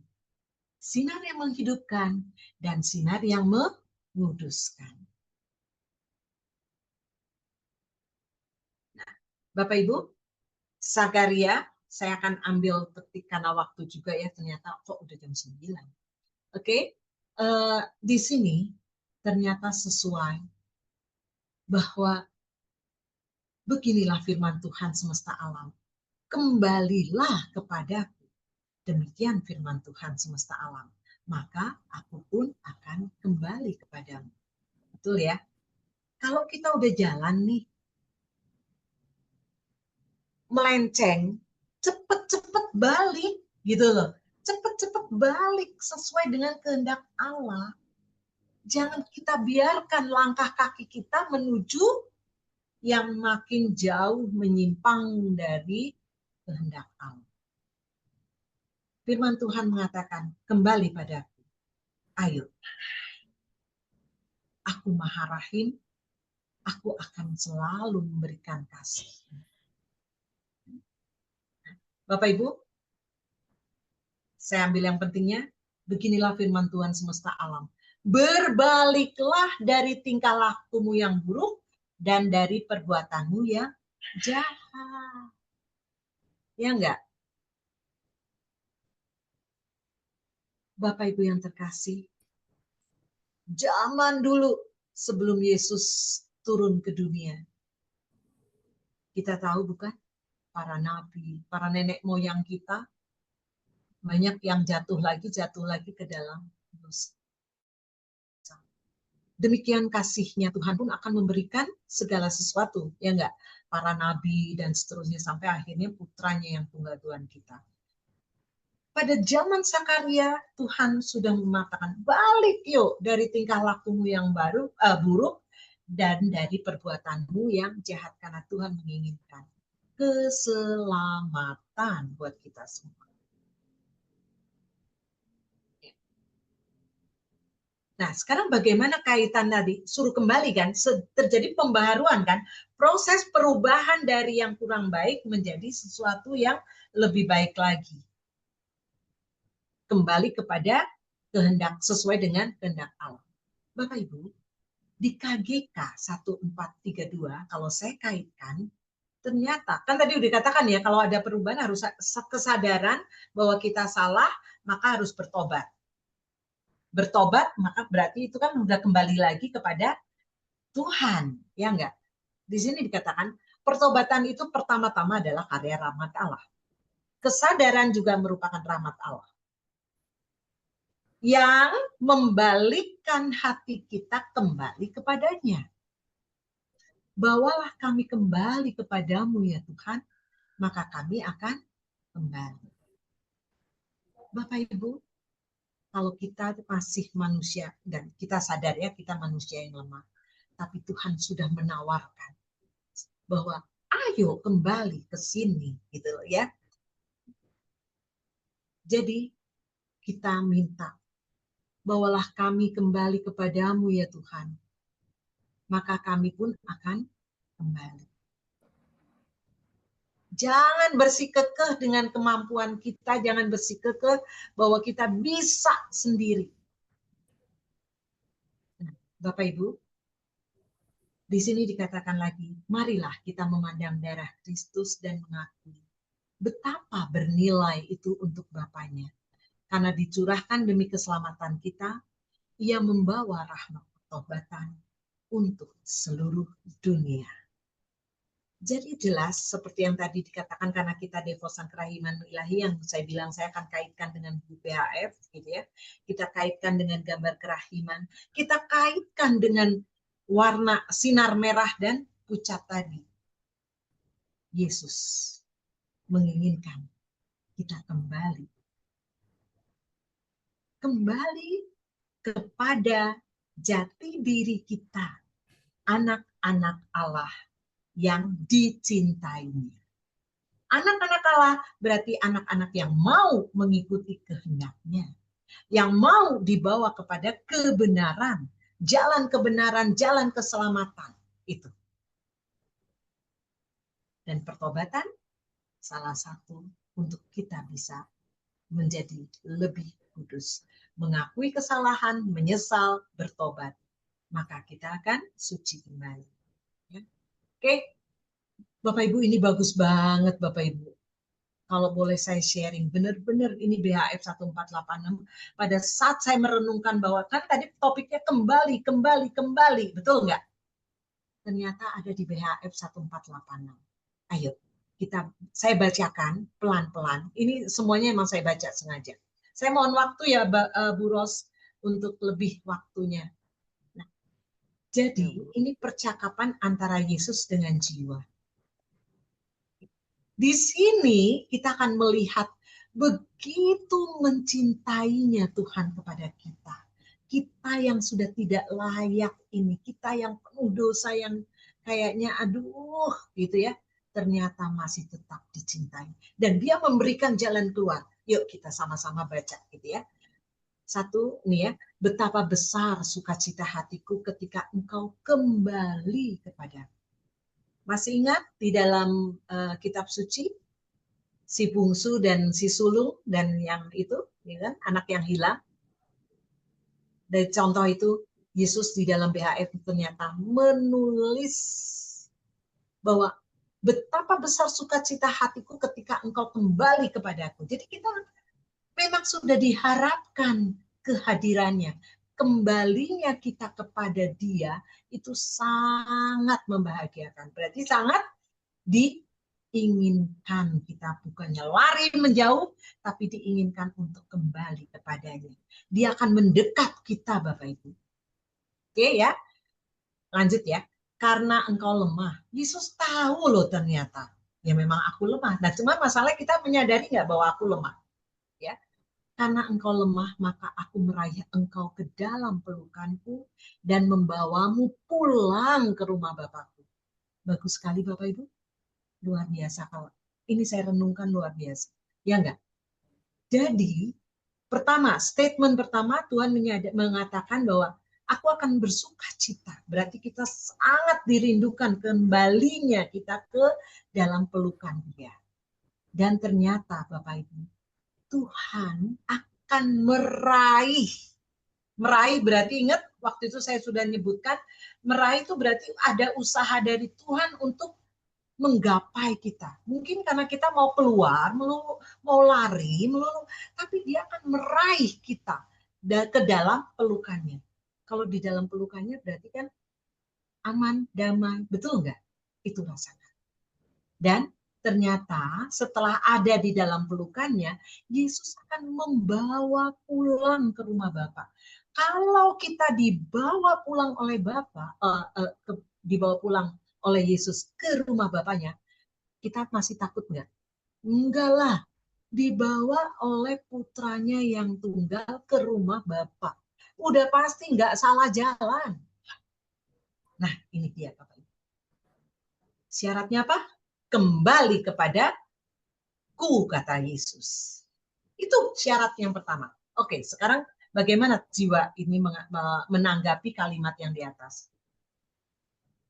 Sinar yang menghidupkan dan sinar yang menguduskan. Nah, Bapak Ibu, Sakaria, saya akan ambil petik karena waktu juga ya, ternyata kok udah jam 9. Oke, di sini ternyata sesuai bahwa beginilah firman Tuhan semesta alam. Kembalilah kepadaku. Demikian firman Tuhan semesta alam. Maka aku pun akan kembali kepadamu. Betul ya? Kalau kita udah jalan nih, melenceng, cepet-cepet balik gitu loh. Cepet-cepet balik sesuai dengan kehendak Allah. Jangan kita biarkan langkah kaki kita menuju yang makin jauh menyimpang dari kehendak Allah. Firman Tuhan mengatakan, kembali padaku. Ayo. Aku Maha Rahim, aku akan selalu memberikan kasih. Bapak Ibu, saya ambil yang pentingnya. Beginilah firman Tuhan semesta alam. Berbaliklah dari tingkah lakumu yang buruk dan dari perbuatanmu yang jahat. Ya enggak? Bapak Ibu yang terkasih, zaman dulu sebelum Yesus turun ke dunia, kita tahu bukan? Para nabi, para nenek moyang kita, banyak yang jatuh lagi ke dalam dosa. Demikian kasihnya Tuhan pun akan memberikan segala sesuatu, ya enggak? Para nabi dan seterusnya sampai akhirnya putranya yang tunggal Tuhan kita. Pada zaman Sakaria, Tuhan sudah mengatakan, balik yuk dari tingkah lakumu yang buruk dan dari perbuatanmu yang jahat, karena Tuhan menginginkan keselamatan buat kita semua. Nah, sekarang bagaimana kaitan tadi? Suruh kembali kan, terjadi pembaharuan kan, proses perubahan dari yang kurang baik menjadi sesuatu yang lebih baik lagi. Kembali kepada kehendak sesuai dengan kehendak Allah. Bapak Ibu, di KGK 1432 kalau saya kaitkan, ternyata kan tadi udah dikatakan ya, kalau ada perubahan harus kesadaran bahwa kita salah, maka harus bertobat. Bertobat maka berarti itu kan udah kembali lagi kepada Tuhan, ya enggak? Di sini dikatakan pertobatan itu pertama-tama adalah karya rahmat Allah. Kesadaran juga merupakan rahmat Allah yang membalikkan hati kita kembali kepadanya. Bawalah kami kembali kepadamu ya Tuhan, maka kami akan kembali. Bapak Ibu, kalau kita masih manusia, dan kita sadar ya kita manusia yang lemah, tapi Tuhan sudah menawarkan bahwa ayo kembali ke sini gitu ya. Jadi kita minta, bawalah kami kembali kepadamu ya Tuhan, maka kami pun akan kembali. Jangan bersikukuh dengan kemampuan kita, jangan bersikukuh bahwa kita bisa sendiri. Nah, Bapak Ibu, di sini dikatakan lagi, marilah kita memandang darah Kristus dan mengakui betapa bernilai itu untuk Bapaknya. Karena dicurahkan demi keselamatan kita, Ia membawa rahmat pertobatan untuk seluruh dunia. Jadi jelas seperti yang tadi dikatakan, karena kita devosan kerahiman ilahi yang saya bilang saya akan kaitkan dengan buku PHF gitu ya. Kita kaitkan dengan gambar kerahiman, kita kaitkan dengan warna sinar merah dan pucat tadi. Yesus menginginkan kita kembali kepada jati diri kita, anak-anak Allah yang dicintainya. Anak-anak Allah berarti anak-anak yang mau mengikuti kehendaknya, yang mau dibawa kepada kebenaran, jalan keselamatan itu. Dan pertobatan salah satu untuk kita bisa menjadi lebih kudus. Mengakui kesalahan, menyesal, bertobat. Maka kita akan suci kembali. Ya. Oke, Bapak Ibu, ini bagus banget Bapak Ibu. Kalau boleh saya sharing, benar-benar ini BHF 1486. Pada saat saya merenungkan bahwa kan tadi topiknya kembali, betul nggak? Ternyata ada di BHF 1486. Ayo, saya bacakan pelan-pelan. Ini semuanya emang saya baca sengaja. Saya mohon waktu ya Bu Ros untuk lebih waktunya. Nah, jadi ini percakapan antara Yesus dengan jiwa. Di sini kita akan melihat begitu mencintainya Tuhan kepada kita. Kita yang sudah tidak layak ini, kita yang penuh dosa yang kayaknya aduh gitu ya, ternyata masih tetap dicintai. Dan dia memberikan jalan keluar. Yuk kita sama-sama baca gitu ya. Satu nih ya, betapa besar sukacita hatiku ketika engkau kembali kepadaku. Masih ingat di dalam kitab suci si bungsu dan si sulung dan yang itu, ya kan, anak yang hilang. Dari contoh itu Yesus di dalam BHF ternyata menulis bahwa betapa besar sukacita hatiku ketika engkau kembali kepadaku. Jadi kita memang sudah diharapkan kehadirannya. Kembalinya kita kepada dia itu sangat membahagiakan. Berarti sangat diinginkan, kita bukannya lari menjauh, tapi diinginkan untuk kembali kepadanya. Dia akan mendekat kita Bapak Ibu. Oke ya, lanjut ya. Karena engkau lemah. Yesus tahu loh ternyata. Ya memang aku lemah. Nah cuma masalah kita menyadari nggak bahwa aku lemah. Ya. Karena engkau lemah, maka aku meraih engkau ke dalam pelukanku dan membawamu pulang ke rumah Bapakku. Bagus sekali Bapak Ibu. Luar biasa kalau ini saya renungkan luar biasa. Ya enggak? Jadi, statement pertama Tuhan mengatakan bahwa aku akan bersuka cita. Berarti kita sangat dirindukan kembalinya kita ke dalam pelukan Dia. Dan ternyata Bapak Ibu, Tuhan akan meraih berarti ingat waktu itu saya sudah menyebutkan meraih itu berarti ada usaha dari Tuhan untuk menggapai kita. Mungkin karena kita mau keluar, mau lari, tapi dia akan meraih kita ke dalam pelukannya. Kalau di dalam pelukannya berarti kan aman, damai, betul nggak? Itu rasanya. Dan ternyata setelah ada di dalam pelukannya, Yesus akan membawa pulang ke rumah Bapa. Kalau kita dibawa pulang oleh Bapa, dibawa pulang oleh Yesus ke rumah Bapaknya, kita masih takut nggak? Enggak lah, dibawa oleh putranya yang tunggal ke rumah Bapa. Udah pasti nggak salah jalan. Nah, ini dia Bapak Ibu. Syaratnya apa? Kembali kepada kata Yesus. Itu syarat yang pertama. Oke, sekarang bagaimana jiwa ini menanggapi kalimat yang di atas?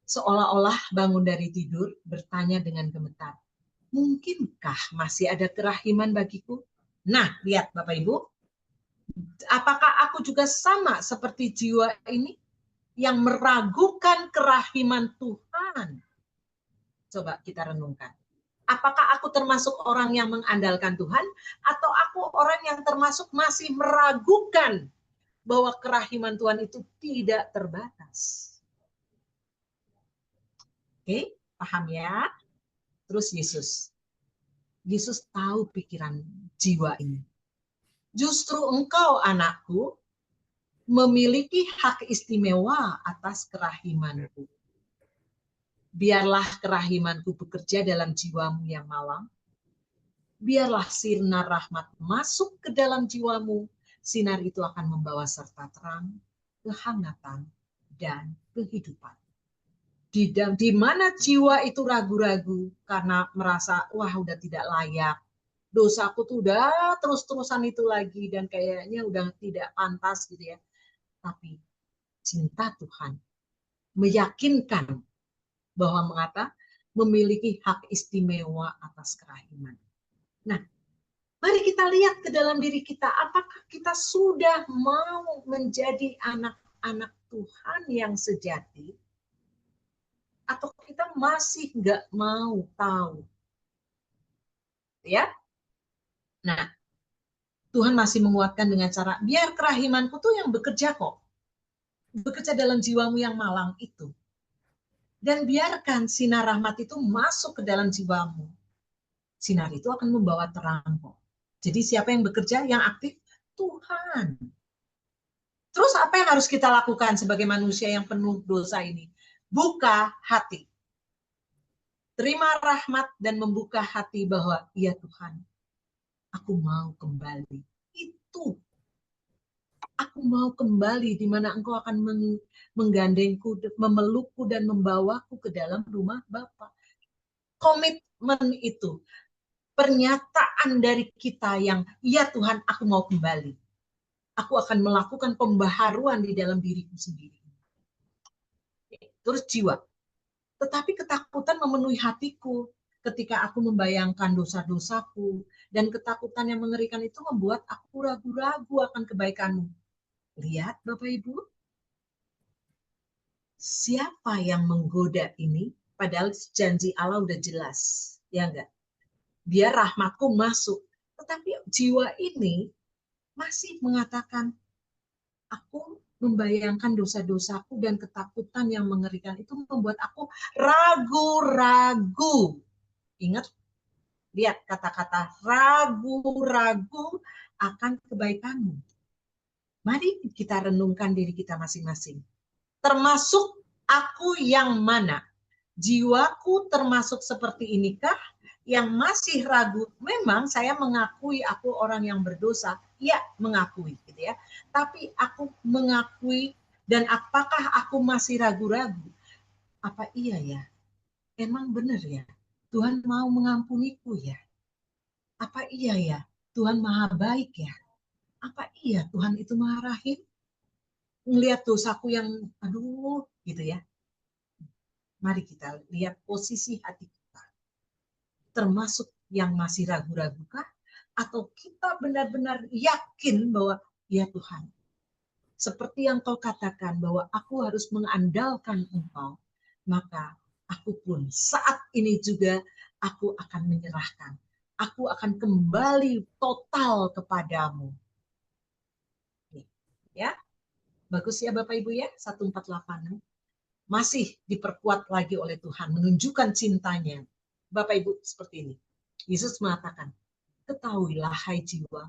Seolah-olah bangun dari tidur, bertanya dengan gemetar, mungkinkah masih ada kerahiman bagiku? Nah, lihat Bapak Ibu, apakah aku juga sama seperti jiwa ini yang meragukan kerahiman Tuhan? Coba kita renungkan. Apakah aku termasuk orang yang mengandalkan Tuhan atau aku orang yang termasuk masih meragukan bahwa kerahiman Tuhan itu tidak terbatas? Oke, paham ya? Terus Yesus tahu pikiran jiwa ini. Justru engkau anakku memiliki hak istimewa atas kerahimanku. Biarlah kerahimanku bekerja dalam jiwamu yang malang. Biarlah sinar rahmat masuk ke dalam jiwamu. Sinar itu akan membawa serta terang, kehangatan, dan kehidupan. Di mana jiwa itu ragu-ragu karena merasa wah udah tidak layak, dosaku tuh udah terus-terusan itu lagi dan kayaknya udah tidak pantas gitu ya. Tapi cinta Tuhan meyakinkan bahwa mengata memiliki hak istimewa atas kerahiman. Nah, mari kita lihat ke dalam diri kita, apakah kita sudah mau menjadi anak-anak Tuhan yang sejati, atau kita masih nggak mau tahu, ya? Nah, Tuhan masih menguatkan dengan cara, biar kerahimanku tuh yang bekerja kok, bekerja dalam jiwamu yang malang itu. Dan biarkan sinar rahmat itu masuk ke dalam jiwamu. Sinar itu akan membawa terang kok. Jadi siapa yang bekerja, yang aktif? Tuhan. Terus apa yang harus kita lakukan sebagai manusia yang penuh dosa ini? Buka hati. Terima rahmat dan membuka hati bahwa, ya Tuhan, aku mau kembali. Itu. Aku mau kembali di mana Engkau akan menggandengku, memelukku dan membawaku ke dalam rumah Bapa. Komitmen itu, pernyataan dari kita yang, ya Tuhan, aku mau kembali. Aku akan melakukan pembaharuan di dalam diriku sendiri. Terus jiwa. Tetapi ketakutan memenuhi hatiku ketika aku membayangkan dosa-dosaku. Dan ketakutan yang mengerikan itu membuat aku ragu-ragu akan kebaikanmu. Lihat Bapak Ibu, siapa yang menggoda ini? Padahal janji Allah udah jelas. Ya enggak? Biar rahmatku masuk. Tetapi jiwa ini masih mengatakan, aku membayangkan dosa-dosaku dan ketakutan yang mengerikan itu membuat aku ragu-ragu. Ingat, lihat kata-kata ragu-ragu akan kebaikanmu. Mari kita renungkan diri kita masing-masing. Termasuk aku yang mana? Jiwaku termasuk seperti inikah? Yang masih ragu, memang saya mengakui aku orang yang berdosa, ya mengakui gitu ya. Tapi aku mengakui, dan apakah aku masih ragu-ragu? Apa iya ya? Emang benar ya? Tuhan mau mengampuniku ya? Apa iya ya? Tuhan maha baik ya? Apa iya Tuhan itu maha rahim? Ngelihat dosaku yang aduh gitu ya. Mari kita lihat posisi hati kita. Termasuk yang masih ragu-ragukah? Atau kita benar-benar yakin bahwa ya Tuhan, seperti yang kau katakan bahwa aku harus mengandalkan Engkau, maka aku pun saat ini juga aku akan menyerahkan. Aku akan kembali total kepadamu. Ya, bagus ya Bapak Ibu ya, 148. Masih diperkuat lagi oleh Tuhan, menunjukkan cintanya. Bapak Ibu seperti ini. Yesus mengatakan, ketahuilah hai jiwa,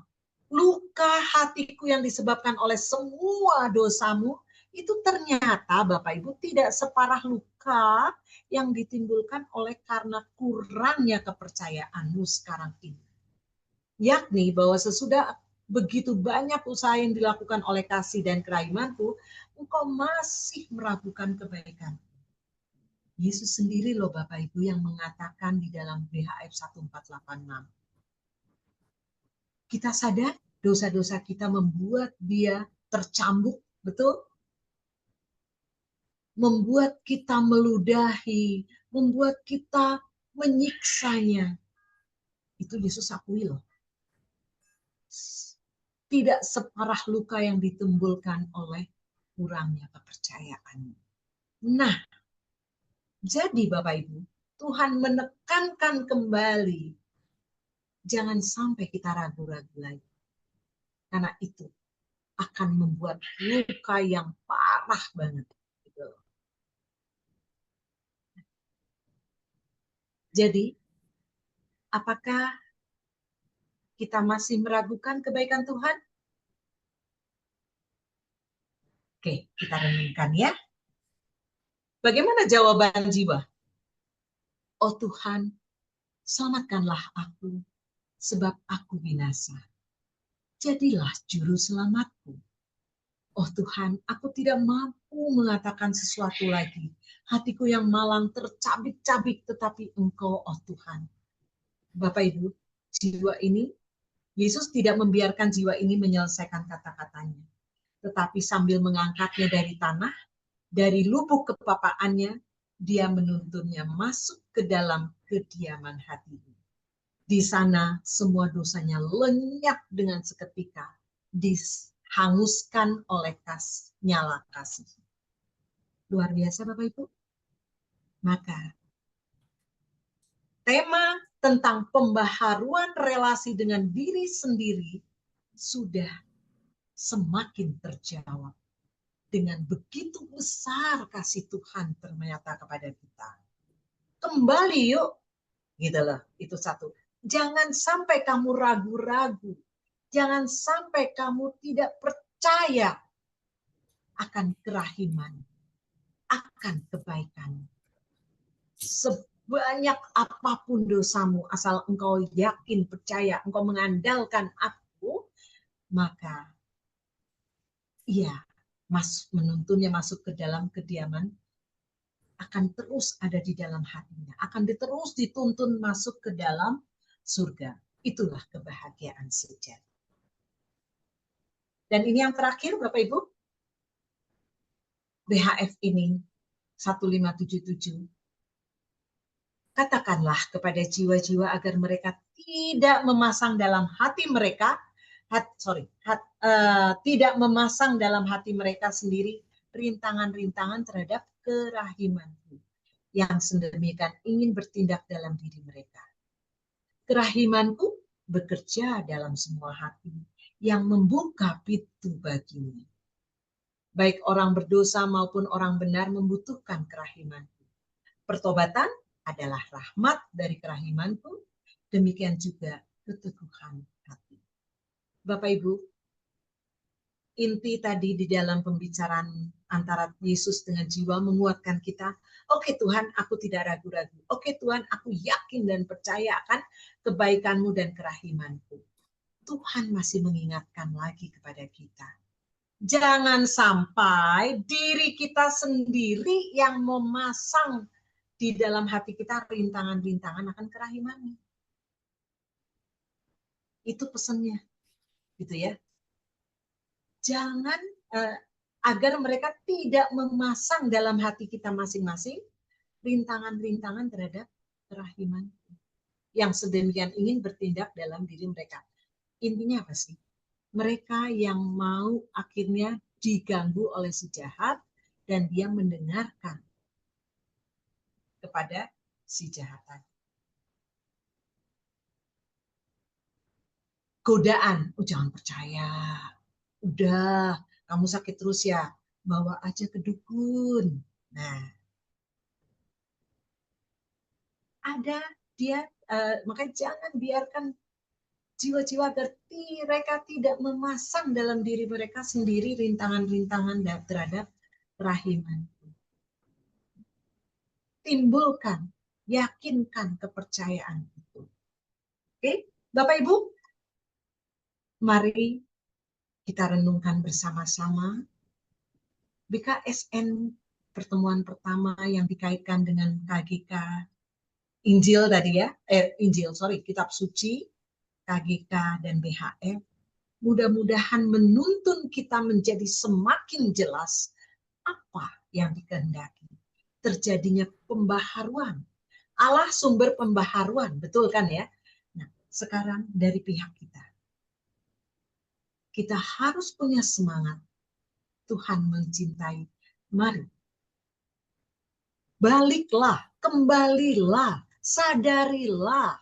luka hatiku yang disebabkan oleh semua dosamu, itu ternyata Bapak Ibu tidak separah luka yang ditimbulkan oleh karena kurangnya kepercayaanmu sekarang ini. Yakni bahwa sesudah begitu banyak usaha yang dilakukan oleh kasih dan kerahimanku, engkau masih meragukan kebaikan. Yesus sendiri loh Bapak Ibu yang mengatakan di dalam BHF 1486. Kita sadar dosa-dosa kita membuat dia tercambuk, betul? Membuat kita meludahi, membuat kita menyiksanya. Itu Yesus akui loh. Tidak separah luka yang ditimbulkan oleh kurangnya kepercayaan. Nah, jadi Bapak Ibu, Tuhan menekankan kembali, jangan sampai kita ragu-ragu lagi. Karena itu akan membuat luka yang parah banget. Jadi, apakah kita masih meragukan kebaikan Tuhan? Oke, kita renungkan ya. Bagaimana jawaban jiwa? Oh Tuhan, selamatkanlah aku, sebab aku binasa. Jadilah juru selamatku. Oh Tuhan, aku tidak mampu aku mengatakan sesuatu lagi. Hatiku yang malang tercabik-cabik, tetapi Engkau, oh Tuhan. Bapak Ibu, jiwa ini, Yesus tidak membiarkan jiwa ini menyelesaikan kata-katanya. Tetapi sambil mengangkatnya dari tanah, dari lubuk kepapaannya, dia menuntunnya masuk ke dalam kediaman hatinya. Di sana semua dosanya lenyap dengan seketika, dihanguskan oleh nyala kasih. Luar biasa Bapak Ibu. Maka tema tentang pembaharuan relasi dengan diri sendiri sudah semakin terjawab. Dengan begitu besar kasih Tuhan ternyata kepada kita. Kembali yuk, gitu loh. Itu satu. Jangan sampai kamu ragu-ragu. Jangan sampai kamu tidak percaya akan kerahiman, akan kebaikan. Sebanyak apapun dosamu, asal engkau yakin, percaya, engkau mengandalkan aku, maka ia menuntunnya masuk ke dalam kediaman, akan terus ada di dalam hatinya, akan terus dituntun masuk ke dalam surga. Itulah kebahagiaan sejati. Dan ini yang terakhir Bapak Ibu, BHF ini 1577. Katakanlah kepada jiwa-jiwa agar mereka tidak memasang dalam hati mereka, tidak memasang dalam hati mereka sendiri rintangan-rintangan terhadap kerahimanku, yang sedemikian ingin bertindak dalam diri mereka. Kerahimanku bekerja dalam semua hati, yang membuka pintu baginya. Baik orang berdosa maupun orang benar membutuhkan kerahimanku. Pertobatan adalah rahmat dari kerahimanku, demikian juga keteguhan hati. Bapak Ibu, inti tadi di dalam pembicaraan antara Yesus dengan jiwa menguatkan kita. Oke Tuhan, aku tidak ragu-ragu. Oke Tuhan, aku yakin dan percaya akan kebaikan-Mu dan kerahiman-Ku. Tuhan masih mengingatkan lagi kepada kita. Jangan sampai diri kita sendiri yang memasang di dalam hati kita rintangan-rintangan akan kerahiman. Itu pesannya, gitu ya. Jangan agar mereka tidak memasang dalam hati kita masing-masing rintangan-rintangan terhadap kerahiman yang sedemikian ingin bertindak dalam diri mereka. Intinya apa sih? Mereka yang mau akhirnya diganggu oleh si jahat dan dia mendengarkan kepada si jahat. Godaan, jangan percaya. Udah, kamu sakit terus ya, bawa aja ke dukun. Nah, ada dia, makanya jangan biarkan jiwa-jiwa agar mereka tidak memasang dalam diri mereka sendiri rintangan-rintangan terhadap kerahiman. Timbulkan, yakinkan kepercayaan itu. Oke, Bapak Ibu, mari kita renungkan bersama-sama BKSN pertemuan pertama yang dikaitkan dengan KGK Injil tadi ya, Kitab Suci, KGK dan BHF. Mudah-mudahan menuntun kita menjadi semakin jelas apa yang dikehendaki. Terjadinya pembaharuan. Allah sumber pembaharuan, betul kan ya? Nah, sekarang dari pihak kita. Kita harus punya semangat. Tuhan mencintai. Mari. Baliklah, kembalilah, sadarilah.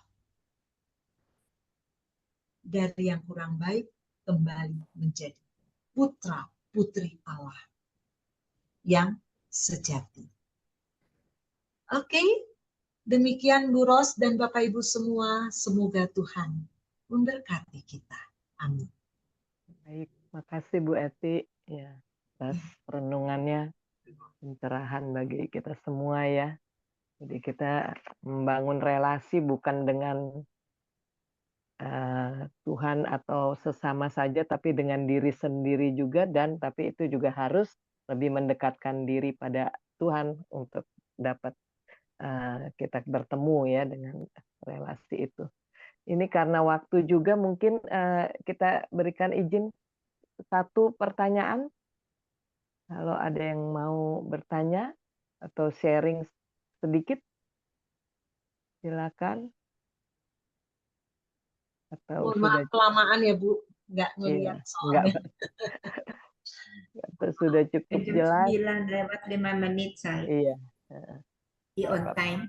Dari yang kurang baik, kembali menjadi putra putri Allah yang sejati. Oke, demikian Bu Ros dan Bapak Ibu semua, semoga Tuhan memberkati kita. Amin. Baik, makasih Bu Eti ya atas renungannya, pencerahan bagi kita semua ya. Jadi kita membangun relasi bukan dengan Tuhan atau sesama saja, tapi dengan diri sendiri juga, dan tapi itu juga harus lebih mendekatkan diri pada Tuhan untuk dapat kita bertemu ya dengan relasi itu. Ini karena waktu juga mungkin kita berikan izin satu pertanyaan. Kalau ada yang mau bertanya atau sharing sedikit, silakan. Atau Mohon maaf sudah kelamaan ya Bu, nggak iya, ngelihat enggak, soalnya. atau sudah cukup Jam jelas? 9 lewat 5 menit saya. Iya, Di nggak on apa-apa. time.